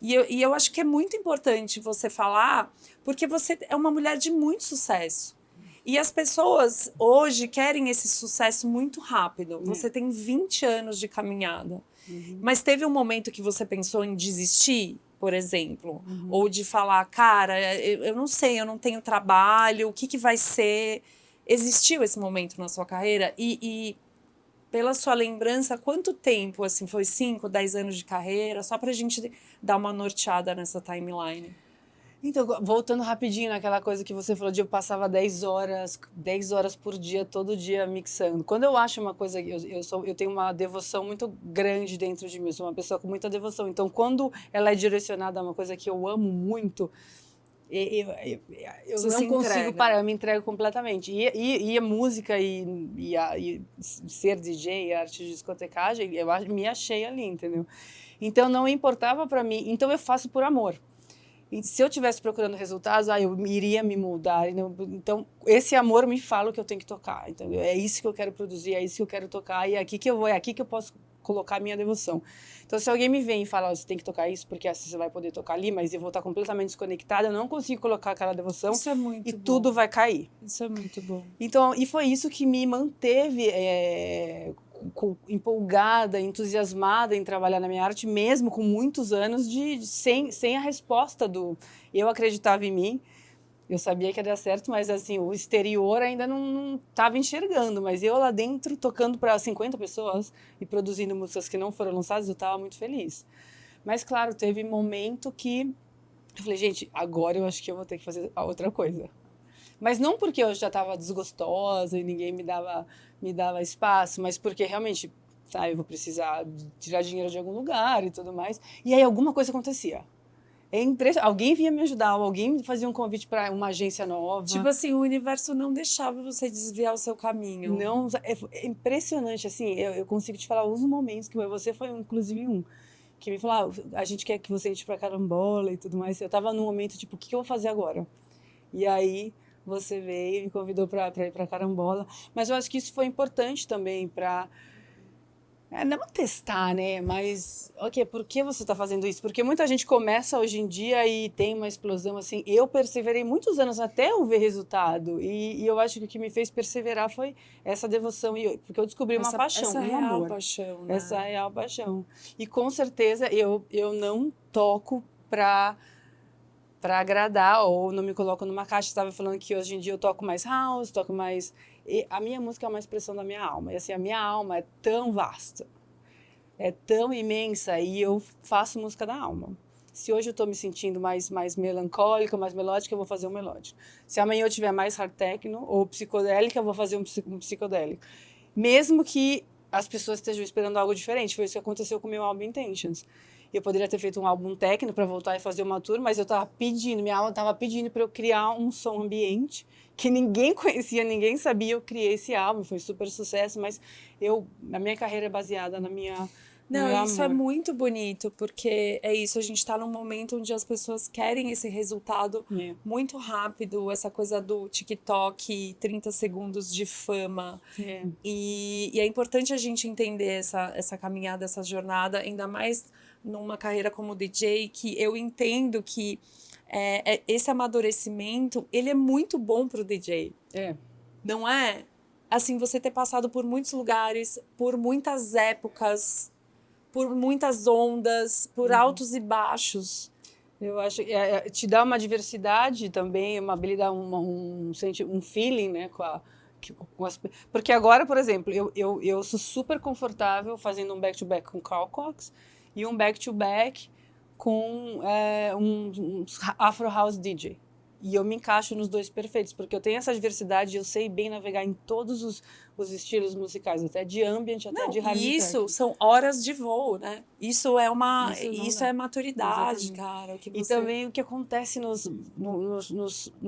E eu acho que é muito importante você falar, porque você é uma mulher de muito sucesso. E as pessoas hoje querem esse sucesso muito rápido. Você tem 20 anos de caminhada. Mas teve um momento que você pensou em desistir, por exemplo? Ou de falar, cara, eu não sei, eu não tenho trabalho, o que vai ser? Existiu esse momento na sua carreira? E pela sua lembrança, quanto tempo, assim, foi 5, 10 anos de carreira? Só pra gente dar uma norteada nessa timeline. Então, voltando rapidinho naquela coisa que você falou de eu passava 10 horas por dia, todo dia mixando. Quando eu acho uma coisa, eu tenho uma devoção muito grande dentro de mim, eu sou uma pessoa com muita devoção. Então, quando ela é direcionada a uma coisa que eu amo muito, eu não consigo parar, eu me entrego completamente. E a música e ser DJ, a arte de discotecagem, eu me achei ali, entendeu? Então não importava para mim, então eu faço por amor. E se eu estivesse procurando resultados, eu iria me moldar. Então esse amor me fala o que eu tenho que tocar. Então é isso que eu quero produzir, é isso que eu quero tocar, e é aqui que eu vou, é aqui que eu posso colocar a minha devoção. Então, se alguém me vem e fala, você tem que tocar isso, porque assim você vai poder tocar ali, mas eu vou estar completamente desconectada, eu não consigo colocar aquela devoção. Isso é muito bom. Tudo vai cair. Isso é muito bom. Então, e foi isso que me manteve empolgada, entusiasmada em trabalhar na minha arte, mesmo com muitos anos sem a resposta eu acreditava em mim. Eu sabia que ia dar certo, mas assim, o exterior ainda não estava enxergando. Mas eu lá dentro, tocando para 50 pessoas e produzindo músicas que não foram lançadas, eu estava muito feliz. Mas, claro, teve momento que eu falei, gente, agora eu acho que eu vou ter que fazer a outra coisa. Mas não porque eu já estava desgostosa e ninguém me dava espaço, mas porque realmente, eu vou precisar tirar dinheiro de algum lugar e tudo mais. E aí alguma coisa acontecia. Alguém vinha me ajudar, alguém fazia um convite para uma agência nova. Tipo assim, o universo não deixava você desviar o seu caminho. Não, é impressionante, assim, eu consigo te falar os momentos que você foi, inclusive, um que me falou, a gente quer que você entre para Carambola e tudo mais. Eu tava num momento, tipo, o que eu vou fazer agora? E aí você veio e me convidou para ir para Carambola. Mas eu acho que isso foi importante também para... não testar, né? Mas, por que você está fazendo isso? Porque muita gente começa hoje em dia e tem uma explosão assim. Eu perseverei muitos anos até eu ver resultado. E eu acho que o que me fez perseverar foi essa devoção. Porque eu descobri uma paixão, um amor. Paixão, né? Essa real paixão. E com certeza eu não toco para agradar ou não me coloco numa caixa. Estava falando que hoje em dia eu toco mais house, toco mais... E a minha música é uma expressão da minha alma. E assim, a minha alma é tão vasta. é tão imensa e eu faço música da alma. Se hoje eu estou me sentindo mais melancólica, mais melódica, eu vou fazer um melódico. Se amanhã eu tiver mais hard techno ou psicodélica, eu vou fazer um psicodélico. Mesmo que as pessoas estejam esperando algo diferente. Foi isso que aconteceu com o meu álbum Intentions. Eu poderia ter feito um álbum techno para voltar e fazer uma tour, mas eu estava pedindo, minha alma estava pedindo para eu criar um som ambiente que ninguém conhecia, ninguém sabia. Eu criei esse álbum, foi super sucesso, mas a minha carreira é baseada no meu Não, isso é amor. muito bonito, porque é isso, a gente tá num momento onde as pessoas querem esse resultado É. muito rápido, essa coisa do TikTok, 30 segundos de fama. É. E é importante a gente entender essa caminhada, essa jornada, ainda mais numa carreira como DJ, que eu entendo que esse amadurecimento, ele é muito bom pro DJ. É. Não é? Assim, você ter passado por muitos lugares, por muitas épocas, por muitas ondas, por altos e baixos. Eu acho que te dá uma diversidade também, uma habilidade, um feeling, né, porque agora, por exemplo, eu sou super confortável fazendo um back-to-back com Carl Cox e um back-to-back com um Afro House DJ. E eu me encaixo nos dois perfeitos, porque eu tenho essa diversidade e eu sei bem navegar em todos os estilos musicais, até de ambient, até de hard E isso techno. são horas de voo, né? Isso é Isso não dá. maturidade, Exatamente. cara. O que E você... também o que acontece nos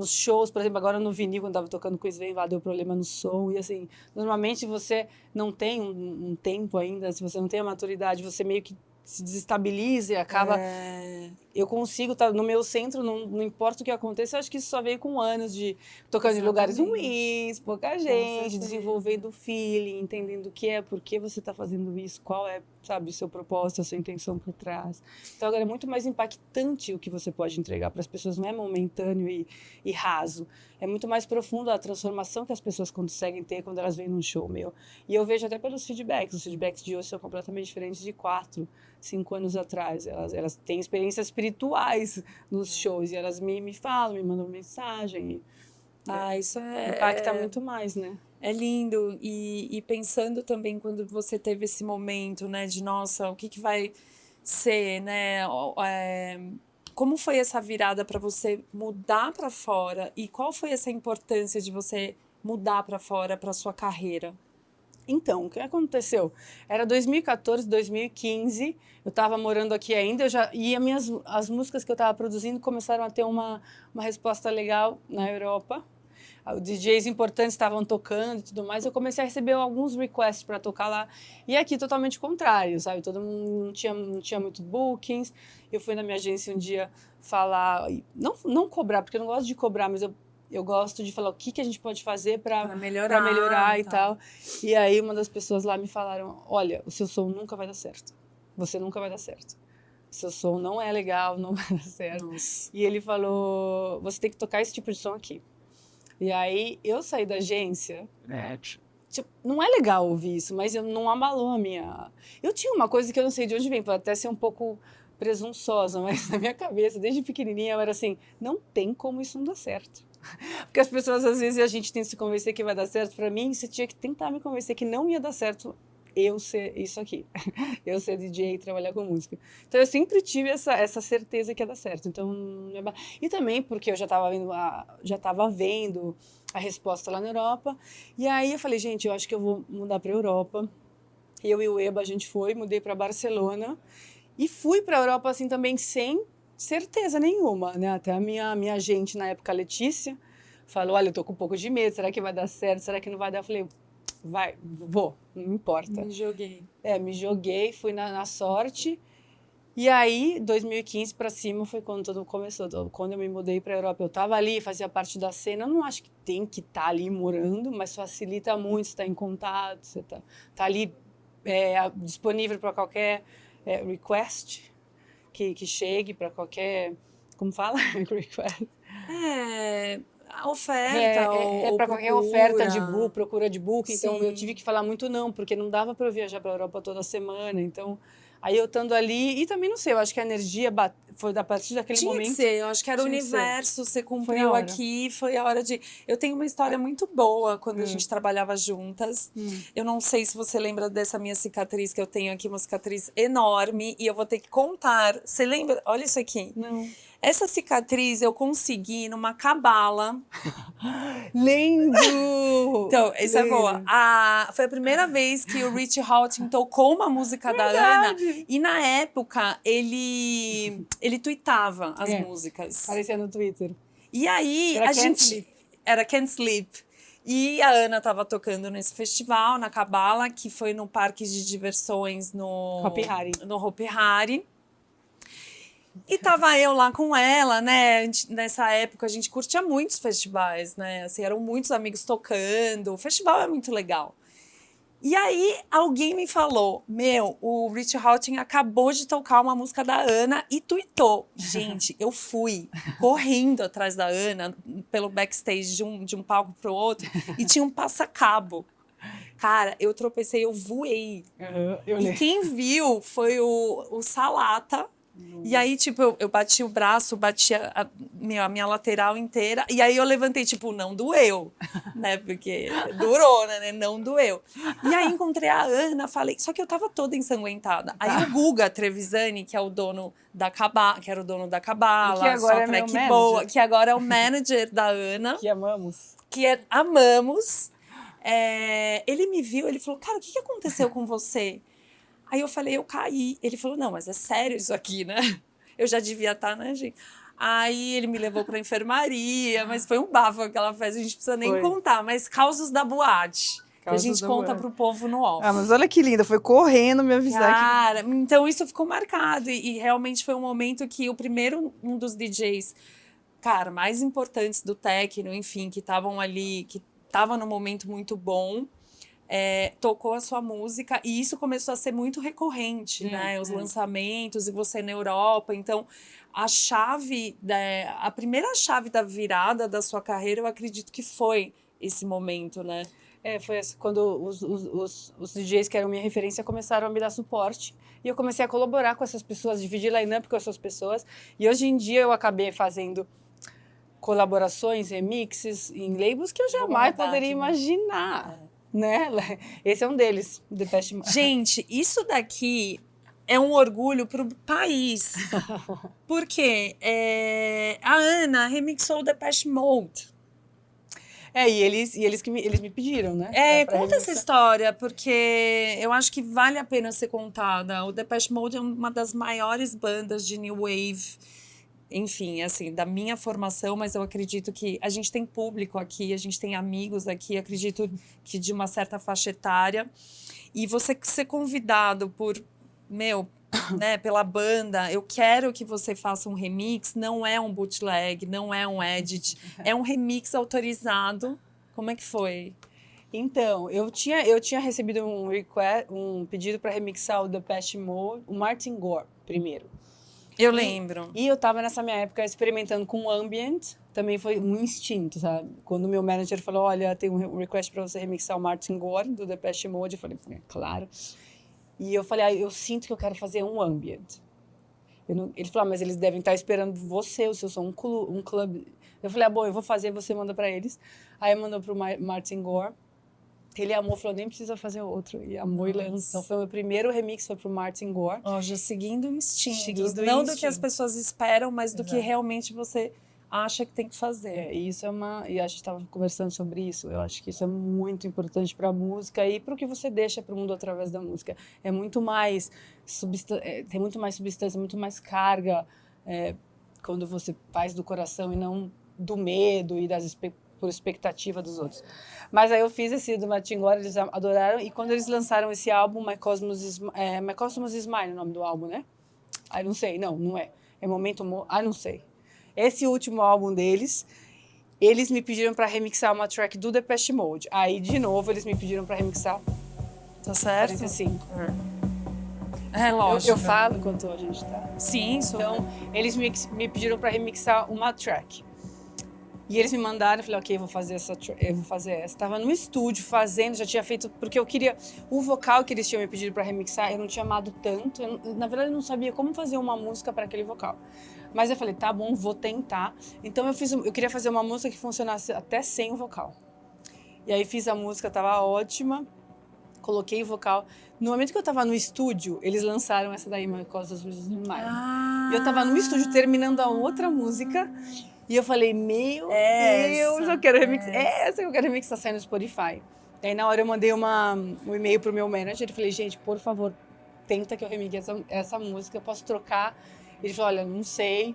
shows, por exemplo, agora no vinil, quando eu estava tocando com o Sven, lá deu problema no som. E assim, normalmente você não tem um tempo ainda, se você não tem a maturidade, você meio que se desestabiliza e acaba... Eu consigo estar no meu centro, não importa o que aconteça, eu acho que isso só veio com anos de tocando em lugares ruins, pouca gente, certeza. desenvolvendo o feeling, entendendo o que é, por que você está fazendo isso, qual é, sabe, o seu propósito, a sua intenção por trás. Então agora é muito mais impactante o que você pode entregar para as pessoas, não é momentâneo e raso. É muito mais profundo a transformação que as pessoas conseguem ter quando elas vêm num show meu. E eu vejo até pelos feedbacks, os feedbacks de hoje são completamente diferentes de 4, 5 anos atrás. Elas têm experiências espirituais nos shows e elas me falam, me mandam mensagem. Isso Impacta muito mais, né? É lindo. E pensando também quando você teve esse momento, né, de nossa, o que vai ser, né? Como foi essa virada para você mudar para fora e qual foi essa importância de você mudar para fora para sua carreira? Então, o que aconteceu? Era 2014, 2015, eu estava morando aqui ainda, e as músicas que eu estava produzindo começaram a ter uma resposta legal na Europa. Os DJs importantes estavam tocando e tudo mais, eu comecei a receber alguns requests para tocar lá. E aqui totalmente contrário, sabe? Todo mundo não tinha muito bookings. Eu fui na minha agência um dia falar, não cobrar, porque eu não gosto de cobrar, mas eu gosto de falar o que a gente pode fazer para melhorar e tal. E aí uma das pessoas lá me falaram, olha, o seu som nunca vai dar certo. Você nunca vai dar certo. O seu som não é legal, não vai dar certo. Nossa. E ele falou, você tem que tocar esse tipo de som aqui. E aí eu saí da agência, tipo, não é legal ouvir isso, mas não abalou a minha... Eu tinha uma coisa que eu não sei de onde vem, pode até ser um pouco presunçosa, mas na minha cabeça, desde pequenininha, eu era assim, não tem como isso não dar certo. Porque as pessoas, às vezes, a gente tem que se convencer que vai dar certo. Para mim, você tinha que tentar me convencer que não ia dar certo eu ser isso aqui. Eu ser DJ e trabalhar com música. Então, eu sempre tive essa certeza que ia dar certo. Então, e também porque eu já estava vendo a resposta lá na Europa. E aí eu falei, gente, eu acho que eu vou mudar para a Europa. Eu e o Eba, a gente mudei para Barcelona. E fui para a Europa, assim, também sem certeza nenhuma, né? Até a minha agente, na época, a Letícia, falou, olha, eu tô com um pouco de medo, será que vai dar certo? Será que não vai dar? Eu falei, vou, não importa. Me joguei. Me joguei, fui na sorte. E aí, 2015 para cima foi quando tudo começou. Quando eu me mudei para a Europa, eu estava ali, fazia parte da cena. Eu não acho que tem que estar ali morando, mas facilita muito, você está em contato, você tá ali disponível para qualquer request que chegue, para qualquer... Como fala? Request. A oferta ou para qualquer oferta de procura de book. Então, eu tive que falar muito não, porque não dava para eu viajar para a Europa toda semana. Então, Aí eu estando ali, e também não sei, eu acho que a energia foi a partir daquele Tinha momento. que ser, eu acho que era o Tinha que ser. universo, você Foi a cumpriu hora. aqui, foi a hora de... Eu tenho uma história muito boa quando a gente trabalhava juntas. Eu não sei se você lembra dessa minha cicatriz, que eu tenho aqui, uma cicatriz enorme, e eu vou ter que contar. Você lembra? Olha isso aqui. Não. Essa cicatriz eu consegui numa cabala. Lembro! Então, isso é boa. Lembro. Foi a primeira vez que o Rich Houghton tocou uma música da Ana. E na época, ele tweetava as músicas. Aparecia no Twitter. E aí, Era a Can't gente... Sleep. Era Can't Sleep. E a Ana tava tocando nesse festival, na Cabala, que foi no parque de diversões no Hopi Hari. No Hopi Hari. E tava eu lá com ela, né? Nessa época a gente curtia muitos festivais, né? Assim, eram muitos amigos tocando. O festival é muito legal. E aí alguém me falou: meu, o Rich Houghton acabou de tocar uma música da Ana e tweetou. Gente, eu fui correndo atrás da Ana pelo backstage de um palco pro outro e tinha um passa-cabo. Cara, eu tropecei, eu voei. Eu E lembro. quem viu foi o Salata. E aí, tipo, eu bati o braço, bati a minha lateral inteira. E aí eu levantei, tipo, não doeu, né? Porque durou, né? Não doeu. E aí encontrei a Ana, falei... Só que eu tava toda ensanguentada. Aí o Guga Trevisani, que é o dono da Cabala, que era o dono da Cabala, E que agora só é meu track boa, manager. que agora é o manager da Ana, Que amamos. amamos. Ele me viu, ele falou, cara, o que aconteceu com você? Aí eu falei, eu caí. Ele falou, não, mas é sério isso aqui, né? Eu já devia estar, né, gente? Aí ele me levou pra enfermaria, mas foi um bafo aquela festa, a gente precisa nem Foi. contar. Mas causos da boate, que a Causos gente da conta boate. pro povo no off. Ah, mas olha que linda, foi correndo me avisar Cara, então isso ficou marcado. E realmente foi um momento que um dos DJs, cara, mais importantes do techno, enfim, que estavam ali, que tava num momento muito bom, tocou a sua música, e isso começou a ser muito recorrente, né? Os lançamentos, e você na Europa. Então, a primeira chave da virada da sua carreira, eu acredito que foi esse momento, né? foi quando os DJs que eram minha referência começaram a me dar suporte. E eu comecei a colaborar com essas pessoas, dividir line-up com essas pessoas. E hoje em dia eu acabei fazendo colaborações, remixes em labels que eu jamais poderia imaginar. Né? Esse é um deles, Depeche Mode. Gente, isso daqui é um orgulho pro país. Porque a Ana remixou o Depeche Mode. E eles me pediram, né? pra Conta essa remixar. história, porque eu acho que vale a pena ser contada. O Depeche Mode é uma das maiores bandas de New Wave, enfim, assim, da minha formação, mas eu acredito que a gente tem público aqui, a gente tem amigos aqui, acredito que de uma certa faixa etária. E você ser convidado né, pela banda, eu quero que você faça um remix, não é um bootleg, não é um edit, é um remix autorizado. Como é que foi? Então, eu tinha recebido um pedido para remixar o Depeche Mode, o Martin Gore, primeiro. Eu lembro. E eu tava nessa minha época experimentando com ambient, também foi um instinto, sabe? Quando o meu manager falou, olha, tem um request para você remixar o Martin Gore do Depeche Mode, eu falei, claro. E eu falei, eu sinto que eu quero fazer um ambient. Ele falou, mas eles devem estar esperando você, o seu som, um clube. Eu falei, bom, eu vou fazer, você manda para eles. Aí mandou pro Martin Gore. Ele amou, falou, nem precisa fazer outro. E amou e lançou. Então foi o meu primeiro remix, foi pro Martin Gore. Já seguindo instintos. Seguindo não instinto. do que as pessoas esperam, mas do Exato. que realmente você acha que tem que fazer. E isso e a gente estava conversando sobre isso. Eu acho que isso é muito importante para a música e para o que você deixa para o mundo através da música. É muito mais tem muito mais substância, muito mais carga quando você faz do coração e não do medo e por expectativa dos outros. Mas aí eu fiz esse do Martin Gore, eles adoraram, e quando eles lançaram esse álbum, My Cosmos Is Mine, o nome do álbum, né? Não sei, não é. É Momento não sei. Esse último álbum deles, eles me pediram para remixar uma track do Depeche Mode. Aí, de novo, eles me pediram para remixar. Tá certo? 45. Lógico. Eu falo quanto a gente tá. Sim, Então, eles me pediram para remixar uma track. E eles me mandaram, eu falei, ok, eu vou fazer essa. Tava no estúdio fazendo, já tinha feito, porque eu queria, o vocal que eles tinham me pedido pra remixar, eu não tinha amado tanto, na verdade eu não sabia como fazer uma música para aquele vocal. Mas eu falei, tá bom, vou tentar. Então eu queria fazer uma música que funcionasse até sem o vocal. E aí fiz a música, tava ótima, coloquei o vocal. No momento que eu tava no estúdio, eles lançaram essa daí, My Cause das Luzes no Mar. E eu tava no estúdio terminando a outra música, e eu falei, meu Deus, eu quero remixar. Essa que eu quero remixar, saindo no Spotify. E aí na hora eu mandei um e-mail pro meu manager e falei, gente, por favor, tenta que eu remixe essa música, eu posso trocar? Ele falou, olha, não sei,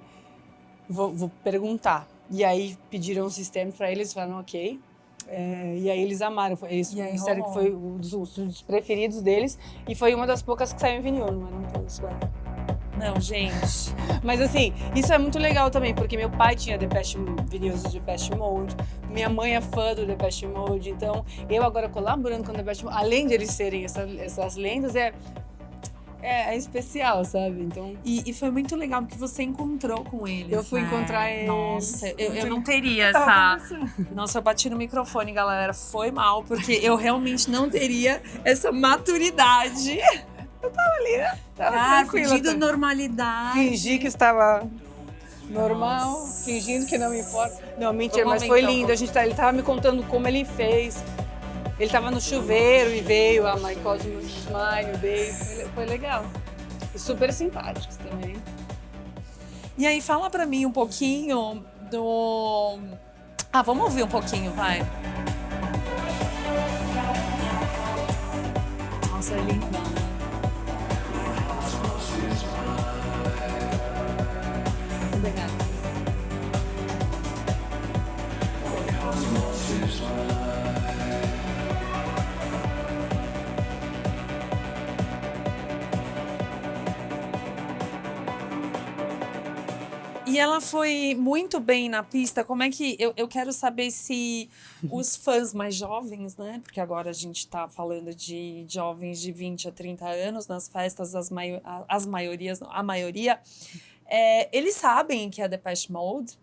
vou perguntar. E aí pediram um sistema pra eles, falaram, ok. E aí eles amaram, eles disseram que foi um dos preferidos deles e foi uma das poucas que saiu em vinil, não eram todas, claro. Não, gente. Mas assim, isso é muito legal também, porque meu pai tinha vinis do Depeche Mode, minha mãe é fã do Depeche Mode, então eu agora colaborando com o Depeche Mode, além de eles serem essas lendas, é especial, sabe? Então... E foi muito legal porque você encontrou com eles. Eu fui encontrar eles. Nossa, eu não teria essa. Nossa, eu bati no microfone, galera. Foi mal, porque eu realmente não teria essa maturidade. Eu tava ali, né? Tava tranquila. Fingindo normalidade. Fingi que estava normal, fingindo que não me importa. Não, mentira, mas foi lindo. Ele tava me contando como ele fez. Ele tava no chuveiro e veio a My Cosmos Smile, veio. Foi legal. E super simpáticos também. E aí, fala pra mim um pouquinho do... vamos ouvir um pouquinho, vai. Nossa, é lindo. Obrigada. E ela foi muito bem na pista. Como é que... Eu quero saber se os fãs mais jovens, né? Porque agora a gente tá falando de jovens de 20 a 30 anos nas festas, a maioria, eles sabem que é Depeche Mode?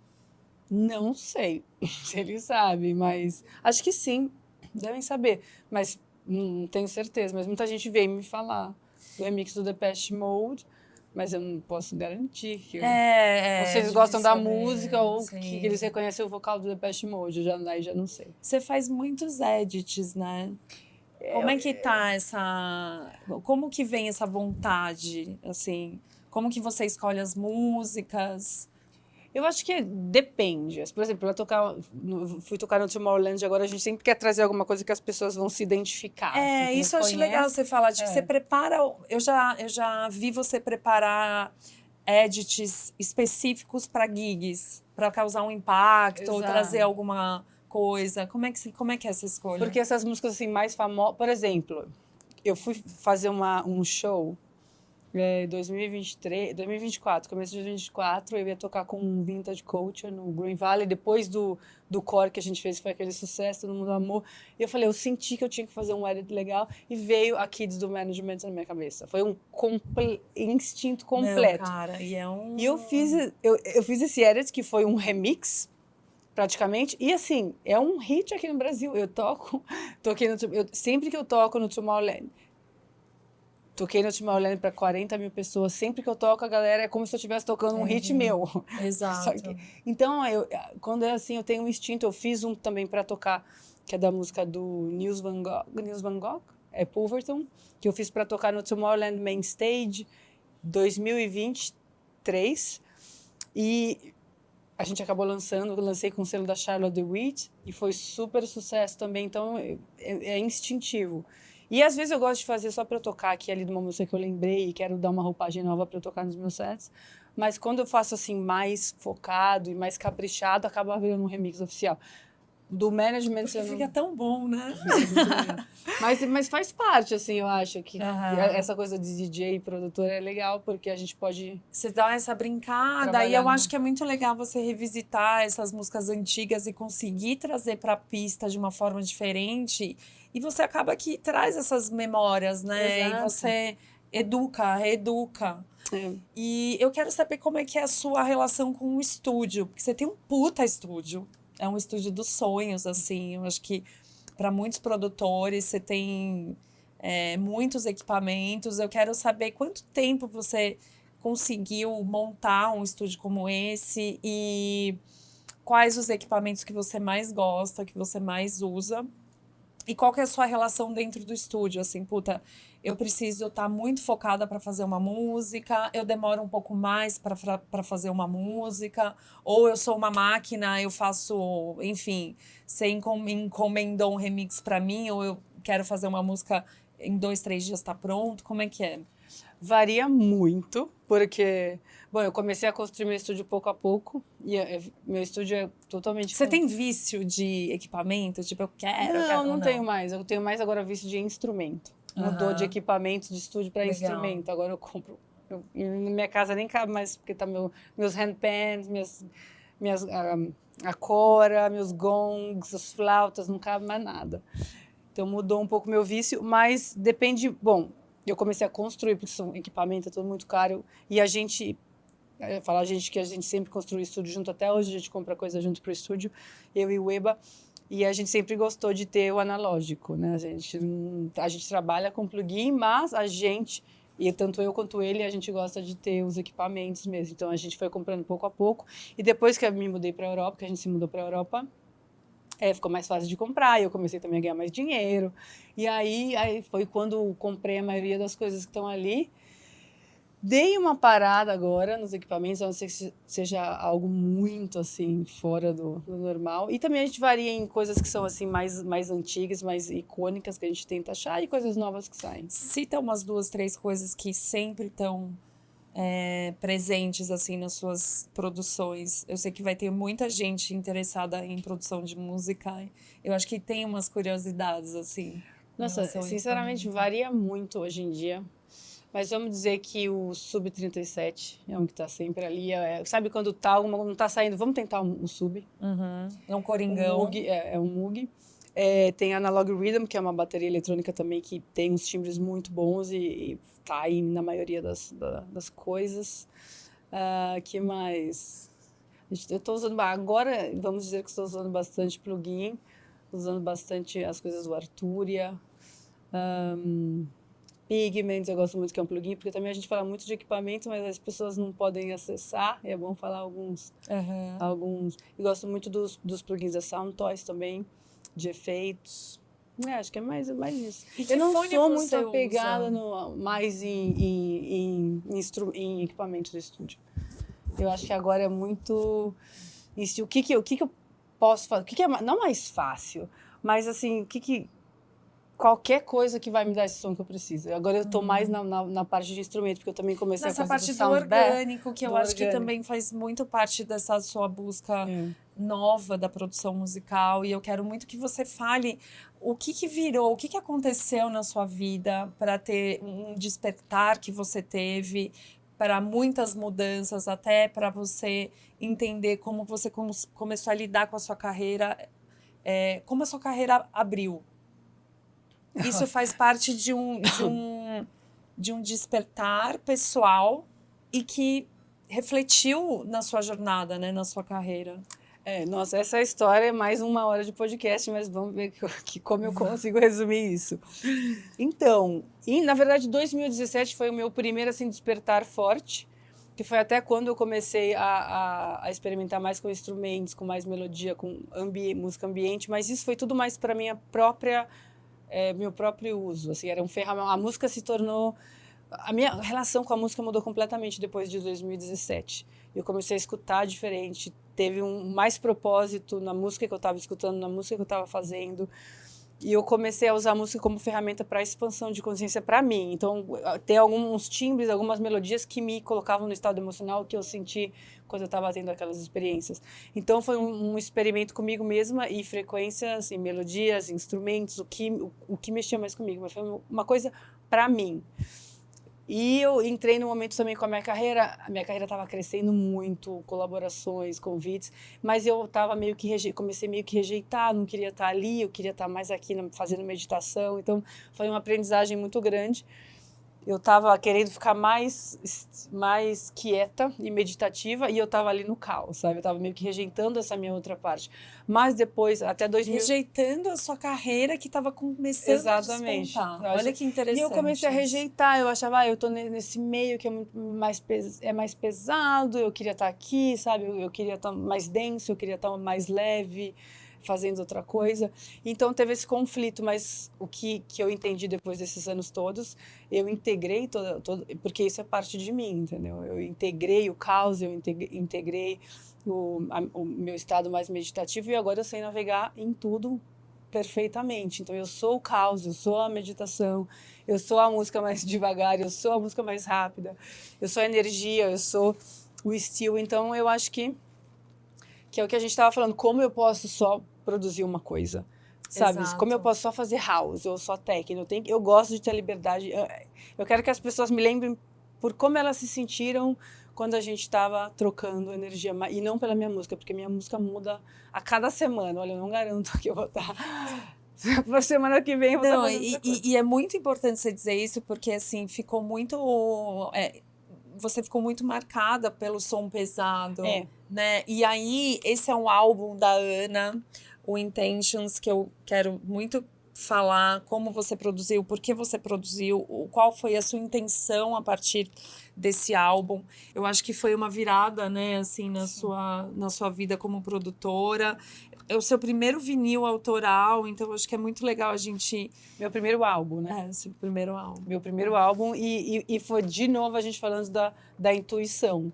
Não sei se eles sabem, mas acho que sim, devem saber. Mas não tenho certeza. Mas muita gente veio me falar do remix do Depeche Mode. Mas eu não posso garantir que se eles gostam da música ou que eles reconhecem o vocal do Depeche Mode, já não sei. Você faz muitos edits, né? Como é que tá essa... Como que vem essa vontade, assim? Como que você escolhe as músicas? Eu acho que depende. Por exemplo, fui tocar no Tomorrowland, agora a gente sempre quer trazer alguma coisa que as pessoas vão se identificar. Assim, isso eu acho legal você falar. Tipo, você prepara... Eu já vi você preparar edits específicos para gigs, para causar um impacto, ou trazer alguma coisa. Como é que é essa escolha? Porque essas músicas assim, mais famosas... Por exemplo, eu fui fazer um show... 2024, começo de 2024, eu ia tocar com um Vintage Culture no Green Valley, depois do core que a gente fez, foi aquele sucesso, todo mundo amou, e eu falei, eu senti que eu tinha que fazer um edit legal, e veio a Kids do Management na minha cabeça. Foi um instinto completo. Meu, cara, E eu fiz esse edit, que foi um remix, praticamente, e assim, é um hit aqui no Brasil. Sempre que eu toco no Tomorrowland, toquei no Tomorrowland para 40 mil pessoas. Sempre que eu toco, a galera é como se eu estivesse tocando um hit meu. Exato. Então, quando é assim, eu tenho um instinto. Eu fiz um também para tocar, que é da música do Nils Van Gogh, Pulverton, que eu fiz para tocar no Tomorrowland Main Stage 2023. E a gente acabou lancei com o selo da Charlotte DeWitt e foi super sucesso também. Então, é instintivo. E às vezes eu gosto de fazer só para eu tocar aqui ali de uma música que eu lembrei e quero dar uma roupagem nova para eu tocar nos meus sets. Mas quando eu faço assim mais focado e mais caprichado, acaba virando um remix oficial. Do Management... Fica tão bom, né? mas faz parte, assim, eu acho que essa coisa de DJ e produtor é legal, porque a gente pode... Você dá essa brincada e eu acho que é muito legal você revisitar essas músicas antigas e conseguir trazer para a pista de uma forma diferente. E você acaba que traz essas memórias, né? Exato. E você reeduca. E eu quero saber como é que é a sua relação com o estúdio. Porque você tem um puta estúdio. é um estúdio dos sonhos, assim. Eu acho que para muitos produtores você tem muitos equipamentos. Eu quero saber quanto tempo você conseguiu montar um estúdio como esse e quais os equipamentos que você mais gosta, que você mais usa. E qual que é a sua relação dentro do estúdio? Assim, puta, eu preciso estar muito focada para fazer uma música, eu demoro um pouco mais para fazer uma música, ou eu sou uma máquina, eu faço, enfim, você encomendou um remix para mim, ou eu quero fazer uma música em 2, 3 dias tá pronto, como é que é? Varia muito, porque, bom, eu comecei a construir meu estúdio pouco a pouco, e meu estúdio é totalmente... Você tem vício de equipamento? Tipo, eu quero, Não tenho mais. Eu tenho mais agora vício de instrumento. Mudou de equipamentos de estúdio para instrumento. Agora eu compro... na minha casa nem cabe mais, porque tá meus handpans, a cora, meus gongs, as flautas, não cabe mais nada. Então mudou um pouco meu vício, mas depende... Bom, eu comecei a construir, porque são equipamento, é tudo muito caro. E a gente... Falar a gente que a gente sempre construiu estúdio junto, até hoje a gente compra coisa junto pro estúdio, eu e o Eba. E a gente sempre gostou de ter o analógico, né? A gente trabalha com plugin, mas a gente, e tanto eu quanto ele, a gente gosta de ter os equipamentos mesmo. Então a gente foi comprando pouco a pouco. E depois que eu me mudei para a Europa, que a gente se mudou para a Europa, ficou mais fácil de comprar, e eu comecei também a ganhar mais dinheiro. E aí foi quando comprei a maioria das coisas que estão ali. Dei uma parada agora nos equipamentos, a não ser que seja algo muito, assim, fora do normal. E também a gente varia em coisas que são, assim, mais antigas, mais icônicas, que a gente tenta achar, e coisas novas que saem. Cita umas 2, 3 coisas que sempre estão presentes, assim, nas suas produções. Eu sei que vai ter muita gente interessada em produção de música. Eu acho que tem umas curiosidades, assim. Nossa, sinceramente, varia muito hoje em dia. Mas vamos dizer que o Sub-37 é um que está sempre ali. Sabe quando não está saindo, vamos tentar um Sub. É um coringão. Um Moog, é um Moog. Tem Analog Rhythm, que é uma bateria eletrônica também que tem uns timbres muito bons e tá aí na maioria das coisas. Que mais? Eu estou usando... Agora, vamos dizer que estou usando bastante plugin, usando bastante as coisas do Arturia. Pigments, eu gosto muito que é um plugin, porque também a gente fala muito de equipamento, mas as pessoas não podem acessar, e é bom falar alguns. Eu gosto muito dos plugins da Soundtoys também, de efeitos. Acho que é mais isso. Eu não sou muito apegada mais em equipamentos de estúdio. Eu acho que agora é muito... O que eu posso fazer? O que é não mais fácil, mas assim, qualquer coisa que vai me dar esse som que eu preciso. Agora eu estou mais na parte de instrumento, porque eu também comecei a fazer parte do orgânico, que eu acho que também faz muito parte dessa sua busca nova da produção musical. E eu quero muito que você fale o que virou, o que aconteceu na sua vida para ter um despertar que você teve, para muitas mudanças, até para você entender como você começou a lidar com a sua carreira, como a sua carreira abriu. Isso faz parte de um despertar pessoal e que refletiu na sua jornada, né, na sua carreira. Nossa, essa história é mais 1 hora de podcast, mas vamos ver como eu consigo resumir isso. Então, na verdade, 2017 foi o meu primeiro assim, despertar forte, que foi até quando eu comecei a experimentar mais com instrumentos, com mais melodia, com música ambiente, mas isso foi tudo mais para minha própria... meu próprio uso, assim, era um ferramenta. A música se tornou... A minha relação com a música mudou completamente depois de 2017. Eu comecei a escutar diferente, teve mais propósito na música que eu estava escutando, na música que eu estava fazendo. E eu comecei a usar a música como ferramenta para expansão de consciência para mim. Então, tem alguns timbres, algumas melodias que me colocavam no estado emocional que eu senti quando eu estava tendo aquelas experiências. Então, foi um experimento comigo mesma e frequências, e melodias, instrumentos, o que mexia mais comigo. Mas foi uma coisa para mim. E eu entrei no momento também com a minha carreira estava crescendo muito, colaborações, convites, mas eu estava comecei meio que rejeitar, não queria estar ali, eu queria estar mais aqui fazendo meditação, então foi uma aprendizagem muito grande. eu tava querendo ficar mais quieta e meditativa e eu tava ali no caos, sabe? Eu tava meio que rejeitando essa minha outra parte. Mas depois, até 2000... Rejeitando a sua carreira que estava começando Exatamente. a despontar. Eu acho- Olha que interessante. E eu comecei a isso. rejeitar, eu achava, eu tô nesse meio que é muito mais pesado, eu queria estar aqui, sabe? Eu queria estar mais denso, eu queria estar mais leve, fazendo outra coisa. Então teve esse conflito, mas o que eu entendi depois desses anos todos, eu integrei porque isso é parte de mim, entendeu? Eu integrei o caos, eu integrei o meu estado mais meditativo e agora eu sei navegar em tudo perfeitamente. Então eu sou o caos, eu sou a meditação, eu sou a música mais devagar, eu sou a música mais rápida, eu sou a energia, eu sou o estilo. Então eu acho que é o que a gente estava falando, como eu posso só produzir uma coisa, sabe? Exato. Como eu posso só fazer house, ou só techno. Eu gosto de ter liberdade. Eu quero que as pessoas me lembrem por como elas se sentiram quando a gente estava trocando energia, e não pela minha música, porque minha música muda a cada semana. Olha, eu não garanto que eu vou estar... Para semana que vem eu vou estar fazendo outra coisa. E é muito importante você dizer isso, porque assim, ficou muito... você ficou muito marcada pelo som pesado, né? E aí, esse é um álbum da Ana, o Intentions, que eu quero muito falar como você produziu, por que você produziu, qual foi a sua intenção a partir desse álbum. Eu acho que foi uma virada, né, assim, na sua vida como produtora. É o seu primeiro vinil autoral, então eu acho que é muito legal a gente... Meu primeiro álbum, né? seu primeiro álbum. Meu primeiro álbum, e foi de novo a gente falando da intuição.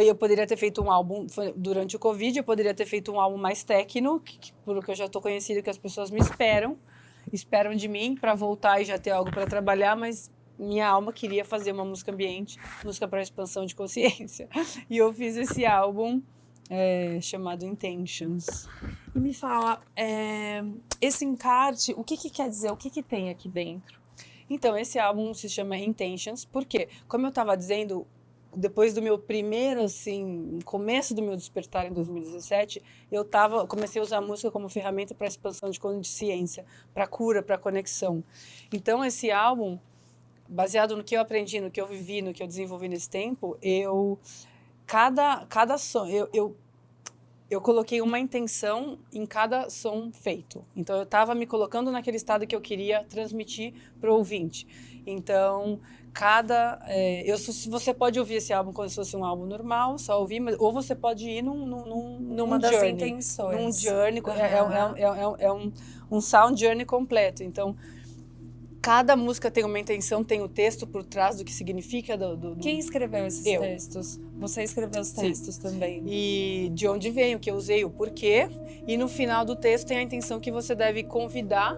Eu poderia ter feito um álbum, durante o Covid, eu poderia ter feito um álbum mais técnico, porque eu já estou conhecida, que as pessoas me esperam de mim para voltar e já ter algo para trabalhar, mas minha alma queria fazer uma música ambiente, música para expansão de consciência. E eu fiz esse álbum chamado Intentions. E me fala, esse encarte, o que quer dizer, o que tem aqui dentro? Então, esse álbum se chama Intentions, porque, como eu estava dizendo, depois do meu primeiro, assim, começo do meu despertar em 2017, comecei a usar a música como ferramenta para expansão de consciência, para cura, para conexão. Então, esse álbum, baseado no que eu aprendi, no que eu vivi, no que eu desenvolvi nesse tempo, cada som, eu coloquei uma intenção em cada som feito. Então, eu estava me colocando naquele estado que eu queria transmitir para o ouvinte. Então, você pode ouvir esse álbum como se fosse um álbum normal, só ouvir, ou você pode ir numa das journey, intenções. num journey, um sound journey completo. Então, cada música tem uma intenção, tem o texto por trás do que significa. Quem escreveu esses Eu. textos? Você escreveu os textos também. E de onde vem, o que eu usei, o porquê. E no final do texto tem a intenção que você deve convidar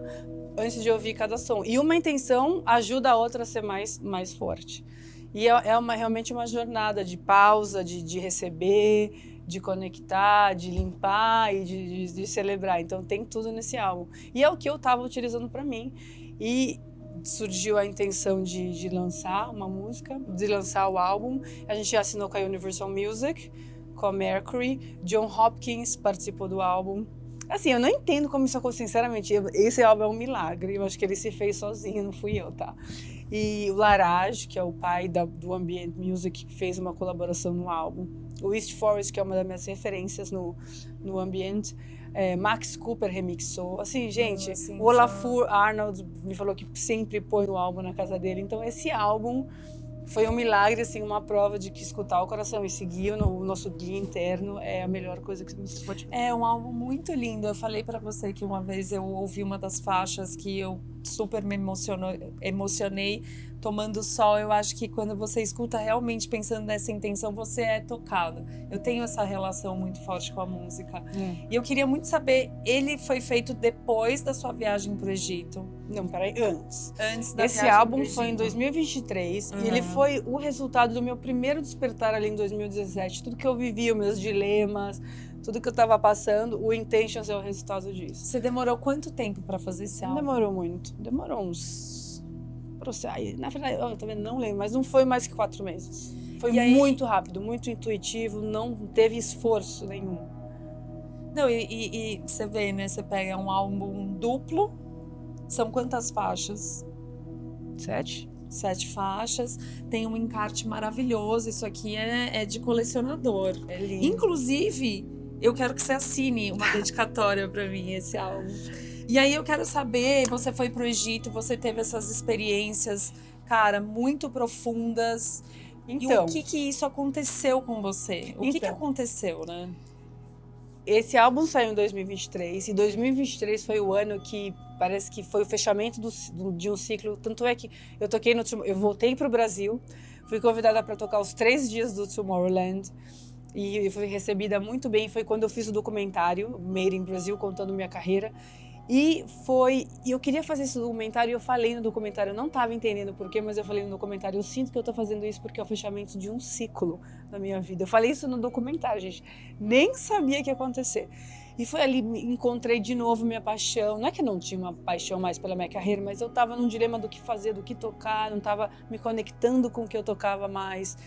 antes de ouvir cada som. E uma intenção ajuda a outra a ser mais forte. E realmente uma jornada de pausa, de receber, de conectar, de limpar e de celebrar. Então tem tudo nesse álbum. E é o que eu estava utilizando para mim. E surgiu a intenção de lançar uma música, de lançar o álbum. A gente assinou com a Universal Music, com a Mercury. John Hopkins participou do álbum. Assim, eu não entendo como isso aconteceu, sinceramente. Esse álbum é um milagre. Eu acho que ele se fez sozinho, não fui eu, tá? E o Larage, que é o pai do Ambient Music, fez uma colaboração no álbum. O East Forest, que é uma das minhas referências no Ambient. Max Cooper remixou. Assim, gente, o Olafur Arnold me falou que sempre põe o álbum na casa dele. Então, esse álbum foi um milagre, assim, uma prova de que escutar o coração e seguir o nosso guia interno é a melhor coisa que você pode fazer. É um álbum muito lindo. Eu falei pra você que uma vez eu ouvi uma das faixas que eu super me emocionei tomando sol. Eu acho que quando você escuta realmente pensando nessa intenção, você é tocado. Eu tenho essa relação muito forte com a música. E eu queria muito saber, ele foi feito depois da sua viagem pro Egito? Não, peraí, antes. Antes da Esse viagem álbum pro Egito. foi em 2023 e ele foi o resultado do meu primeiro despertar ali em 2017. Tudo que eu vivi, os meus dilemas, tudo que eu estava passando, o Intentions é o resultado disso. Você demorou quanto tempo para fazer esse álbum? Não demorou muito. Demorou uns... Na verdade, eu também não lembro, mas não foi mais que 4 meses. Foi muito rápido, muito intuitivo, não teve esforço nenhum. Não, e você vê, né? Você pega um álbum duplo, são quantas faixas? 7. 7 faixas, tem um encarte maravilhoso, isso aqui é de colecionador. É lindo. Inclusive, eu quero que você assine uma dedicatória para mim, esse álbum. E aí eu quero saber, você foi pro Egito, você teve essas experiências, cara, muito profundas. Então, E o que isso aconteceu com você? O que Então. aconteceu, né? esse álbum saiu em 2023 e 2023 foi o ano que parece que foi o fechamento de um ciclo. Tanto é que eu voltei para o Brasil, fui convidada para tocar os 3 dias do Tomorrowland e fui recebida muito bem. Foi quando eu fiz o documentário Made in Brazil, contando minha carreira. E eu queria fazer esse documentário e eu falei no documentário, eu não estava entendendo porquê, mas eu falei no documentário, eu sinto que eu estou fazendo isso porque é o fechamento de um ciclo na minha vida. Eu falei isso no documentário, gente, nem sabia que ia acontecer. E foi ali, encontrei de novo minha paixão, não é que eu não tinha uma paixão mais pela minha carreira, mas eu estava num dilema do que fazer, do que tocar, não estava me conectando com o que eu tocava mais.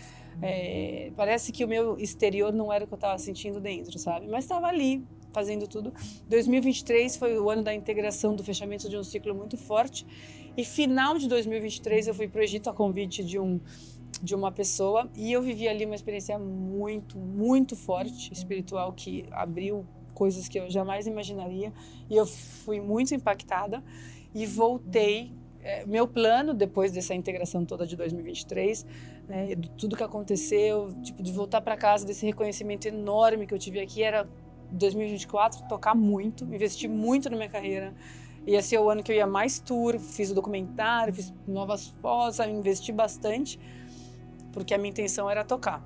Parece que o meu exterior não era o que eu estava sentindo dentro, sabe? Mas estava ali, fazendo tudo. 2023 foi o ano da integração, do fechamento de um ciclo muito forte. E final de 2023 eu fui para o Egito a convite de uma pessoa e eu vivi ali uma experiência muito, muito forte, espiritual, que abriu coisas que eu jamais imaginaria. E eu fui muito impactada e voltei. Meu plano, depois dessa integração toda de 2023, de tudo que aconteceu, tipo, de voltar para casa, desse reconhecimento enorme que eu tive aqui, era 2024, tocar muito, investir muito na minha carreira. Ia ser o ano que eu ia mais tour, fiz o documentário, fiz novas fotos, investi bastante, porque a minha intenção era tocar.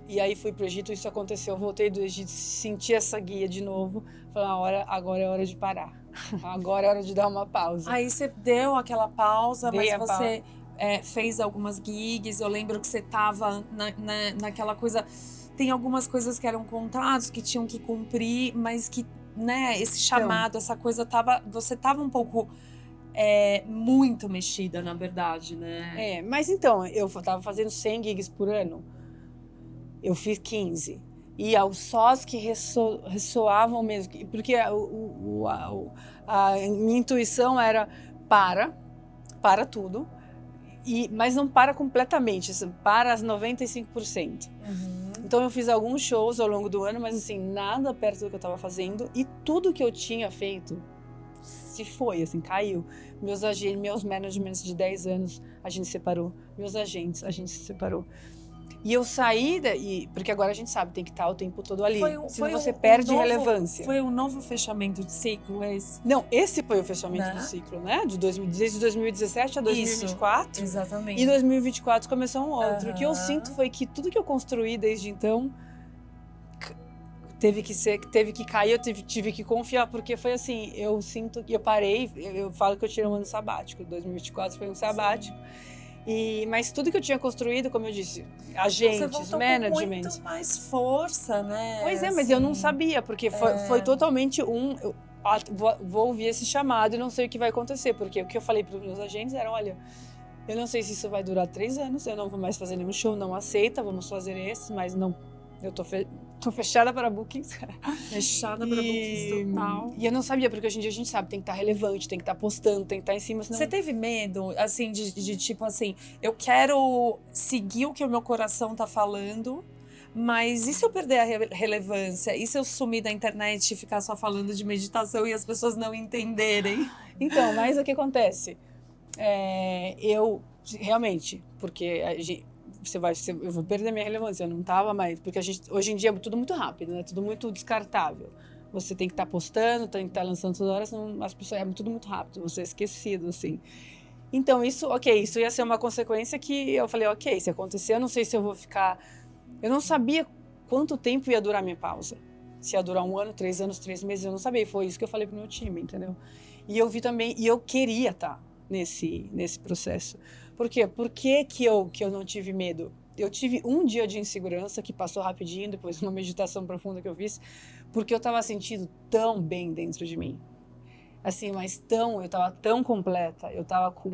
E aí fui pro Egito, isso aconteceu, voltei do Egito, senti essa guia de novo, falei, agora é hora de parar, agora é hora de dar uma pausa. Aí você deu aquela pausa, Dei mas você fez algumas gigs, eu lembro que você tava naquela coisa... Tem algumas coisas que eram contratos, que tinham que cumprir, mas que, né, esse chamado, essa coisa você tava um pouco muito mexida, na verdade, né? Mas então, eu tava fazendo 100 gigs por ano, eu fiz 15. E aos sós que ressoavam mesmo, porque a minha intuição era para tudo, mas não para completamente, para as 95%. Então eu fiz alguns shows ao longo do ano, mas assim, nada perto do que eu estava fazendo. E tudo que eu tinha feito se foi, assim, caiu. Meus managements de 10 anos, a gente separou. Meus agentes, a gente se separou. E eu saí, porque agora a gente sabe, tem que estar o tempo todo ali. Senão você perde relevância. Foi um novo fechamento de ciclo esse? Não, esse foi o fechamento do ciclo, né? Desde 2017 a 2024. Isso, exatamente. E 2024 começou um outro. O que eu sinto foi que tudo que eu construí desde então teve que cair, eu tive que confiar, porque foi assim, eu sinto que eu parei, eu falo que eu tirei um ano sabático, 2024 foi um sabático. Mas tudo que eu tinha construído, como eu disse, agentes, management... com muito mais força, né? Pois mas eu não sabia, porque foi totalmente vou ouvir esse chamado e não sei o que vai acontecer, porque o que eu falei para os meus agentes era, olha, eu não sei se isso vai durar 3 anos, eu não vou mais fazer nenhum show, não aceita, vamos fazer esse, mas não, eu tô fechada para bookings. Fechada para bookings total. E eu não sabia, porque hoje em dia a gente sabe, tem que estar relevante, tem que estar postando, tem que estar em cima. Senão... Você teve medo, assim, de tipo assim, eu quero seguir o que o meu coração tá falando, mas e se eu perder a relevância? E se eu sumir da internet e ficar só falando de meditação e as pessoas não entenderem? Então, mas o que acontece? Eu, realmente, porque eu vou perder minha relevância, eu não tava mais, porque hoje em dia é tudo muito rápido, né? Tudo muito descartável. Você tem que estar postando, tem que estar lançando toda hora, senão as pessoas, é tudo muito rápido, você é esquecido, assim. Então, isso ia ser uma consequência que eu falei, ok, se acontecer, eu não sei se eu vou ficar... Eu não sabia quanto tempo ia durar minha pausa. Se ia durar 1 ano, 3 anos, 3 meses, eu não sabia. E foi isso que eu falei pro meu time, entendeu? E eu vi também, e eu queria estar nesse processo. Por quê? Por que eu não tive medo? Eu tive um dia de insegurança que passou rapidinho, depois de uma meditação profunda que eu fiz, porque eu estava sentindo tão bem dentro de mim. Assim, eu estava tão completa, eu estava com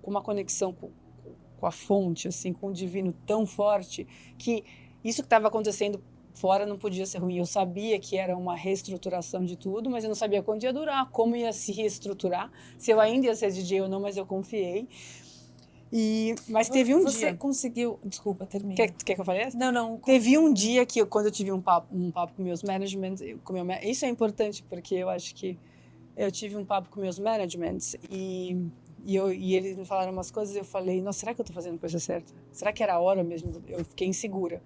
uma conexão com a fonte, assim, com o divino tão forte, que isso que estava acontecendo fora não podia ser ruim. Eu sabia que era uma reestruturação de tudo, mas eu não sabia quanto ia durar, como ia se reestruturar, se eu ainda ia ser DJ ou não, mas eu confiei. Mas teve um Você dia... conseguiu... Desculpa, termina. Quer que eu fale? Não. Teve um dia que, quando eu tive um papo com meus managements, isso é importante, porque eu acho que eu tive um papo com meus managements e eles me falaram umas coisas e eu falei, nossa, será que eu tô fazendo a coisa certa? Será que era a hora mesmo? Eu fiquei insegura.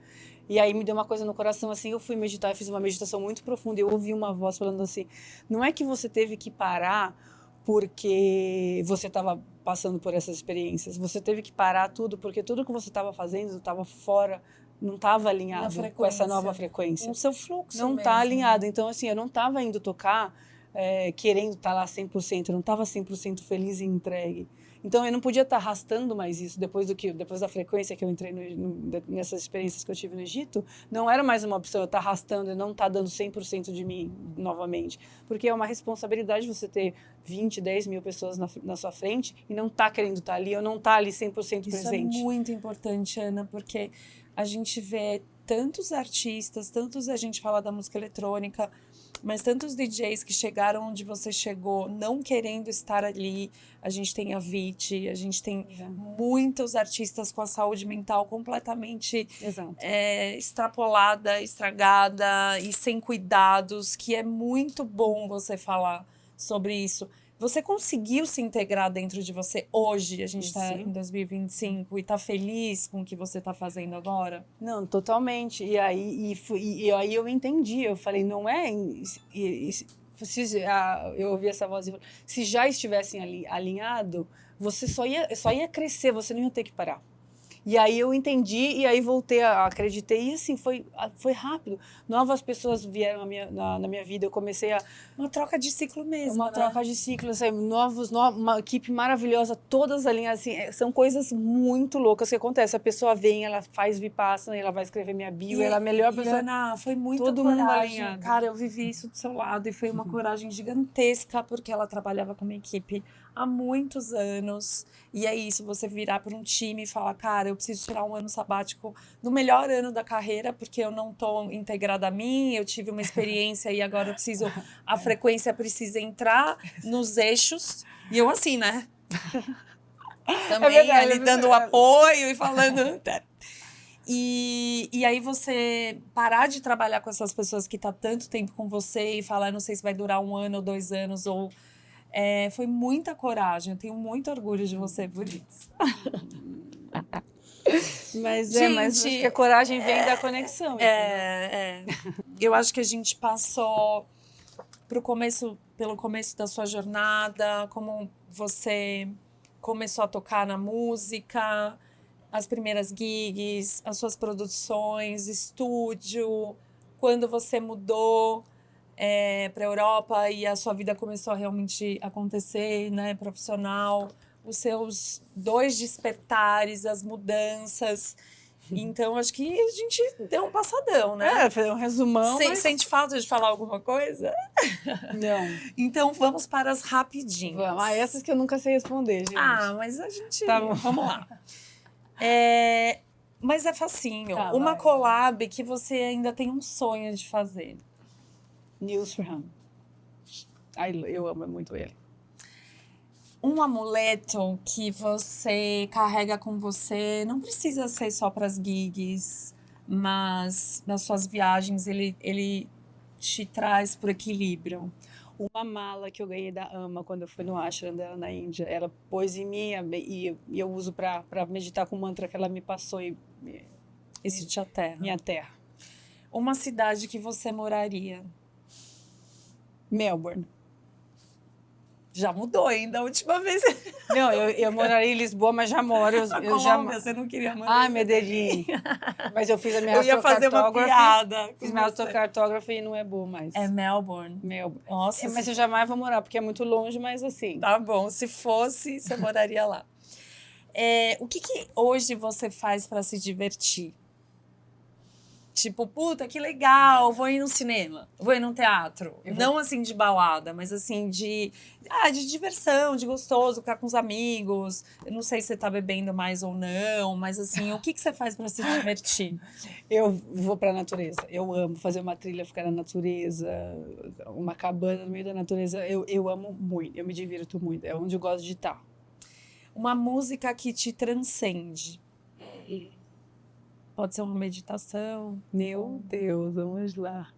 E aí me deu uma coisa no coração, assim, eu fui meditar, eu fiz uma meditação muito profunda e eu ouvi uma voz falando assim, não é que você teve que parar porque você estava passando por essas experiências, você teve que parar tudo porque tudo que você estava fazendo estava fora, não estava alinhado com essa nova frequência. Com o seu fluxo não mesmo, tá alinhado. né? Então, assim, eu não estava indo tocar querendo estar lá 100%, eu não estava 100% feliz e entregue. Então, eu não podia estar arrastando mais isso depois da frequência que eu entrei nessas experiências que eu tive no Egito. Não era mais uma opção eu estar arrastando e não estar dando 100% de mim novamente. Porque é uma responsabilidade você ter 20, 10 mil pessoas na sua frente e não estar querendo estar ali ou não estar ali 100% presente. Isso é muito importante, Ana, porque a gente vê tantos artistas, a gente fala da música eletrônica, mas tantos DJs que chegaram onde você chegou não querendo estar ali. A gente tem a Avicii, a gente tem muitos artistas com a saúde mental completamente extrapolada, estragada e sem cuidados, que é muito bom você falar sobre isso. Você conseguiu se integrar dentro de você hoje? A gente está em 2025 e está feliz com o que você está fazendo agora? Não, totalmente. E aí eu entendi. Eu falei, não é... eu ouvi essa voz e falei, se já estivessem ali alinhado, você só ia crescer, você não ia ter que parar. E aí eu entendi e aí voltei acreditei e assim, foi rápido. Novas pessoas vieram na minha vida, eu comecei a... Uma troca de ciclo mesmo, Uma troca de ciclo, assim, uma equipe maravilhosa, todas alinhadas, assim, são coisas muito loucas que acontecem. A pessoa vem, ela faz Vipassana, ela vai escrever minha bio, ela é a melhor pessoa. Ana, foi muita todo coragem. Mundo alinhado. Cara, eu vivi isso do seu lado e foi uma coragem gigantesca, porque ela trabalhava com uma equipe há muitos anos. E é isso, você virar para um time e falar, cara, eu preciso tirar um ano sabático no melhor ano da carreira, porque eu não tô integrada a mim, eu tive uma experiência e agora eu preciso, a frequência precisa entrar nos eixos. E eu assim, né? Também verdade, ali dando apoio e falando... E aí você parar de trabalhar com essas pessoas que tá tanto tempo com você e falar, não sei se vai durar 1 ano ou 2 anos, ou... foi muita coragem, eu tenho muito orgulho de você por isso. Mas acho que a coragem vem da conexão. Eu acho que a gente passou pelo começo da sua jornada, como você começou a tocar na música, as primeiras gigs, as suas produções, estúdio, quando você mudou para a Europa e a sua vida começou a realmente acontecer, né, profissional, os seus 2 despertares, as mudanças. Então, acho que a gente deu um passadão, né? Foi um resumão. Sente falta de falar alguma coisa? Não. Então, vamos para as rapidinhas. Vamos. Essas que eu nunca sei responder, gente. Mas a gente... Tá bom. Vamos lá. Mas é facinho. Tá, uma vai. collab que você ainda tem um sonho de fazer. Nils Fram. Eu amo muito ele. Um amuleto que você carrega com você, não precisa ser só para as gigs, mas nas suas viagens ele te traz por equilíbrio. Uma mala que eu ganhei da Ama quando eu fui no ashram dela na Índia, ela pôs em mim e eu uso para meditar com o mantra que ela me passou Isso te aterra. minha terra. Uma cidade que você moraria. Melbourne. Já mudou, hein, da última vez. Não, eu moraria em Lisboa, mas já moro. Você não queria morar. Ai, Medellín. Mas eu fiz a minha Eu ia fazer uma piada. Fiz minha autocartógrafa e não é boa mais. É Melbourne. Melbourne. Nossa, Mas eu jamais vou morar, porque é muito longe, mas assim. Tá bom, se fosse, você moraria lá. O que hoje você faz para se divertir? Tipo, puta, que legal, vou ir no cinema, vou ir num teatro. Não assim de balada, mas assim de diversão, de gostoso, ficar com os amigos. Eu não sei se você tá bebendo mais ou não, mas assim, o que você faz pra se divertir? Eu vou pra natureza. Eu amo fazer uma trilha, ficar na natureza, uma cabana no meio da natureza. Eu amo muito, eu me divirto muito. É onde eu gosto de estar. Uma música que te transcende. Pode ser uma meditação. Meu Deus, vamos lá.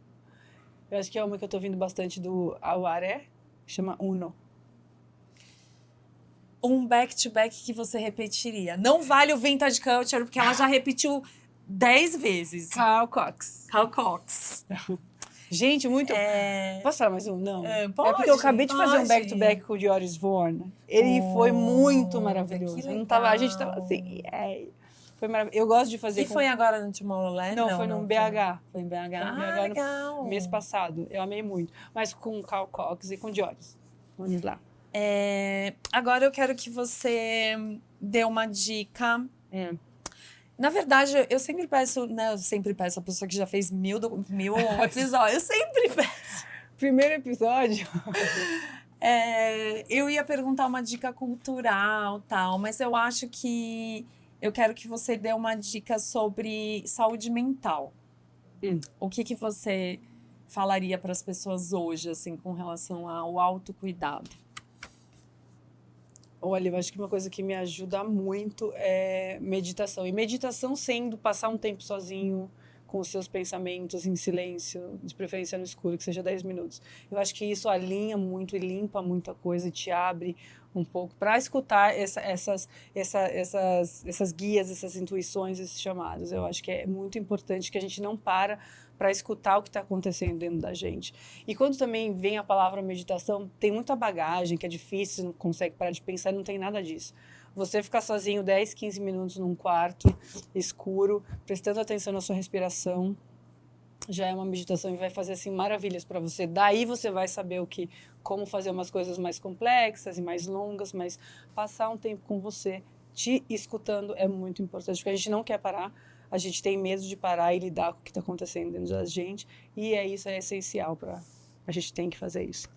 Eu acho que é uma que eu tô ouvindo bastante do Awaré, chama Uno. Um back-to-back que você repetiria. Não vale o Vintage Culture, porque ela já repetiu 10 vezes. Carl Cox. Carl Cox. Gente, muito... Posso falar mais um? Não. Pode, é porque eu acabei de fazer um pode. back-to-back com o Joris Vorn. Ele foi muito que maravilhoso. legal. Não tava, a gente tava assim... Foi maravilhoso. Eu gosto de fazer... E foi agora no Tomorrowland? Não, foi no BH. Foi em BH? BH Legal. no mês passado. Eu amei muito. Mas com o Carl Cox e com o Joris. Vamos lá. Agora eu quero que você dê uma dica. Na verdade, eu sempre peço, né? Eu sempre peço a pessoa que já fez mil episódios. Eu sempre peço. Primeiro episódio. Eu ia perguntar uma dica cultural, tal, mas eu acho que eu quero que você dê uma dica sobre saúde mental. O que você falaria para as pessoas hoje, assim, com relação ao autocuidado? Olha, eu acho que uma coisa que me ajuda muito é meditação. E meditação sendo passar um tempo sozinho, com os seus pensamentos em silêncio, de preferência no escuro, que seja 10 minutos. Eu acho que isso alinha muito e limpa muita coisa e te abre um pouco para escutar essas guias, essas intuições, esses chamados. Eu acho que é muito importante que a gente não para escutar o que está acontecendo dentro da gente. E quando também vem a palavra meditação, tem muita bagagem, que é difícil, não consegue parar de pensar, não tem nada disso. Você ficar sozinho 10, 15 minutos num quarto escuro, prestando atenção na sua respiração, já é uma meditação e vai fazer assim maravilhas para você. Daí você vai saber como fazer umas coisas mais complexas e mais longas, mas passar um tempo com você, te escutando, é muito importante, porque a gente não quer parar, a gente tem medo de parar e lidar com o que está acontecendo dentro da gente, e isso é essencial a gente tem que fazer isso.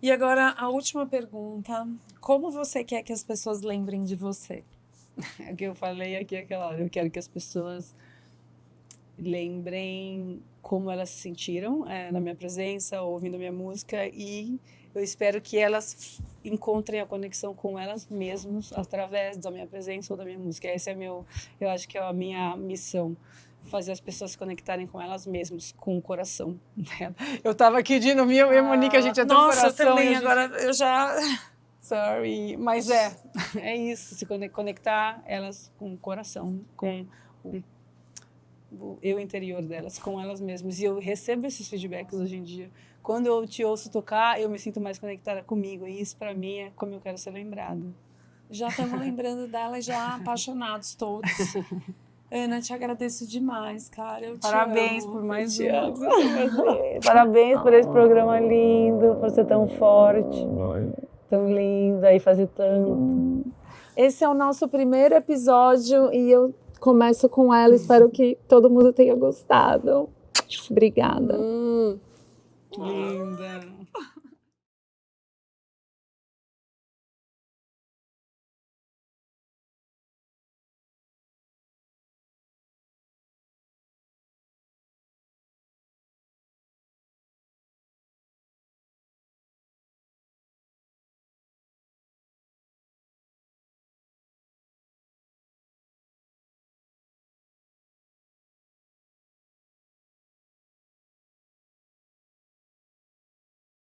E agora, a última pergunta. Como você quer que as pessoas lembrem de você? É o que eu falei aqui aquela hora. Eu quero que as pessoas lembrem como elas se sentiram na minha presença, ouvindo a minha música, e eu espero que elas encontrem a conexão com elas mesmas através da minha presença ou da minha música. Esse é eu acho que é a minha missão. Fazer as pessoas se conectarem com elas mesmas, com o coração dela. Eu tava aqui de novo, eu e a Monique, a gente é tão coração. Nossa, eu também, agora eu já... Sorry, mas é isso, se conectar elas com o coração, com o eu interior delas, com elas mesmas. E eu recebo esses feedbacks hoje em dia. Quando eu te ouço tocar, eu me sinto mais conectada comigo, e isso pra mim é como eu quero ser lembrada. Já estamos lembrando dela, já apaixonados todos. Ana, te agradeço demais, cara. Eu Parabéns te amo. por mais um. Parabéns por esse programa lindo, por ser tão forte, tão linda e fazer tanto. Esse é o nosso primeiro episódio e eu começo com ela. Espero que todo mundo tenha gostado. Obrigada. Linda.